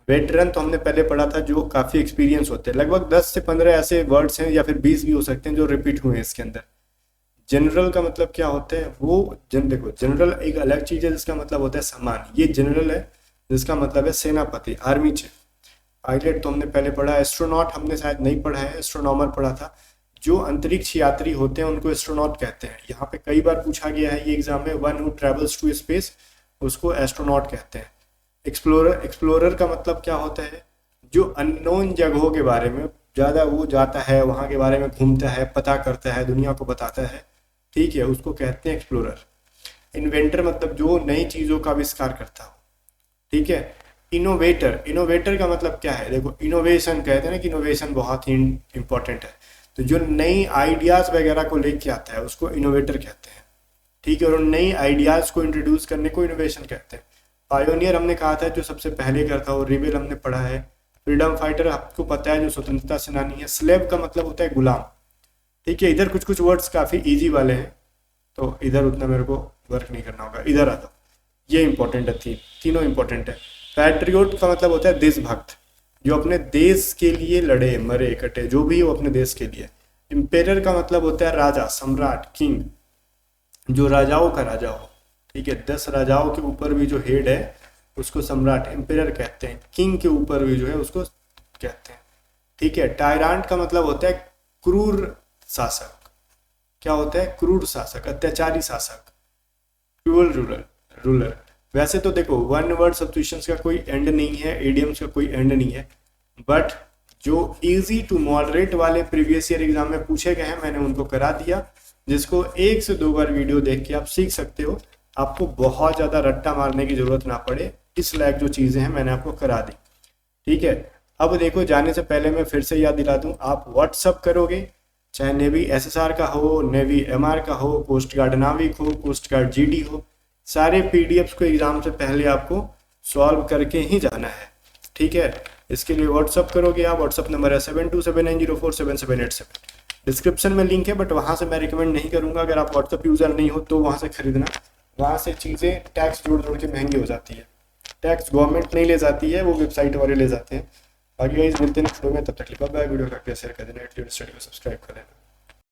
वेटरन तो हमने पहले पढ़ा था, जो काफ़ी एक्सपीरियंस होते हैं। लगभग 10 से 15 ऐसे वर्ड्स हैं, या फिर 20 भी हो सकते हैं जो रिपीट हुए हैं इसके अंदर। जनरल का मतलब क्या होता है, वो देखो, जनरल एक अलग चीज़ है जिसका मतलब होता है सम्मान। ये जनरल है जिसका मतलब है सेनापति, आर्मी चीफ। पायलट तो हमने पहले पढ़ा। एस्ट्रोनॉट हमने शायद नहीं पढ़ा है, एस्ट्रोनॉमर पढ़ा था। जो अंतरिक्ष यात्री होते हैं उनको एस्ट्रोनॉट कहते हैं। यहाँ पे कई बार पूछा गया है ये एग्जाम में, one who travels to space, उसको एस्ट्रोनॉट कहते हैं। एक्सप्लोरर का मतलब क्या होता है, जो अननोन जगहों के बारे में ज़्यादा वो जाता है, वहाँ के बारे में घूमता है, पता करता है, दुनिया को बताता है, ठीक है, उसको कहते हैं एक्सप्लोरर। इन्वेंटर मतलब जो नई चीज़ों का आविष्कार करता हो, ठीक है। इनोवेटर का मतलब क्या है, देखो, इनोवेशन कहते हैं ना कि इनोवेशन बहुत ही इंपॉर्टेंट है, तो जो नई आइडियाज़ वगैरह को लेके आता है उसको इनोवेटर कहते हैं, ठीक है। और नई आइडियाज़ को इंट्रोड्यूस करने को इनोवेशन कहते हैं। पायोनियर हमने कहा था जो सबसे पहले करता हो। रिबेल हमने पढ़ा है। फ्रीडम फाइटर आपको पता है, जो स्वतंत्रता सेनानी है। स्लेव का मतलब होता है गुलाम, ठीक है। इधर कुछ कुछ वर्ड्स काफ़ी ईजी वाले हैं, तो इधर उतना मेरे को वर्क नहीं करना होगा, इधर आ जाओ। ये इंपॉर्टेंट है, तीनों इंपॉर्टेंट है। पैट्रियोट का मतलब होता है देशभक्त, जो अपने देश के लिए लड़े, मरे, कटे, जो भी हो अपने देश के लिए। इम्पेरर का मतलब होता है राजा, सम्राट, किंग, जो राजाओं का राजा हो, ठीक है। 10 राजाओं के ऊपर भी जो हेड है उसको सम्राट, एम्पेरर कहते हैं। किंग के ऊपर भी जो है उसको कहते हैं, ठीक है। टायरांट का मतलब होता है क्रूर शासक। क्या होता है, क्रूर शासक, अत्याचारी शासक, क्रूअल रूलर। वैसे तो देखो, वन वर्ड सब्स्टिट्यूशंस का कोई एंड नहीं है, इडियम्स का कोई एंड नहीं है, बट जो इजी टू मॉडरेट वाले प्रीवियस ईयर एग्जाम में पूछे गए हैं मैंने उनको करा दिया, जिसको 1 से 2 बार वीडियो देख के आप सीख सकते हो। आपको बहुत ज़्यादा रट्टा मारने की जरूरत ना पड़े, इस लायक जो चीज़ें हैं मैंने आपको करा दी, ठीक है। अब देखो, जाने से पहले मैं फिर से याद दिला दूं, आप व्हाट्सअप करोगे, चाहे नेवी एसएसआर का हो, नेवी एमआर का हो, कोस्ट गार्ड नाविक हो, कोस्ट गार्ड जीडी हो, सारे पीडीएफ्स को एग्जाम से पहले आपको सॉल्व करके ही जाना है, ठीक है। इसके लिए व्हाट्सअप करोगे आप, व्हाट्सअप नंबर है 7279047787। डिस्क्रिप्शन में लिंक है, बट वहाँ से मैं रिकमेंड नहीं करूँगा। अगर आप व्हाट्सअप यूज़र नहीं हो तो वहाँ से खरीदना, वहाँ से चीज़ें टैक्स जोड़ जोड़ के महंगी हो जाती है। टैक्स गवर्नमेंट नहीं ले जाती है, वो वेबसाइट वाले ले जाते हैं। बाकी गाइस मिलते हैं वीडियो में, तब तक बाय बाय। वीडियो का शेयर कर देना, स्टडी को सब्सक्राइब कर देना।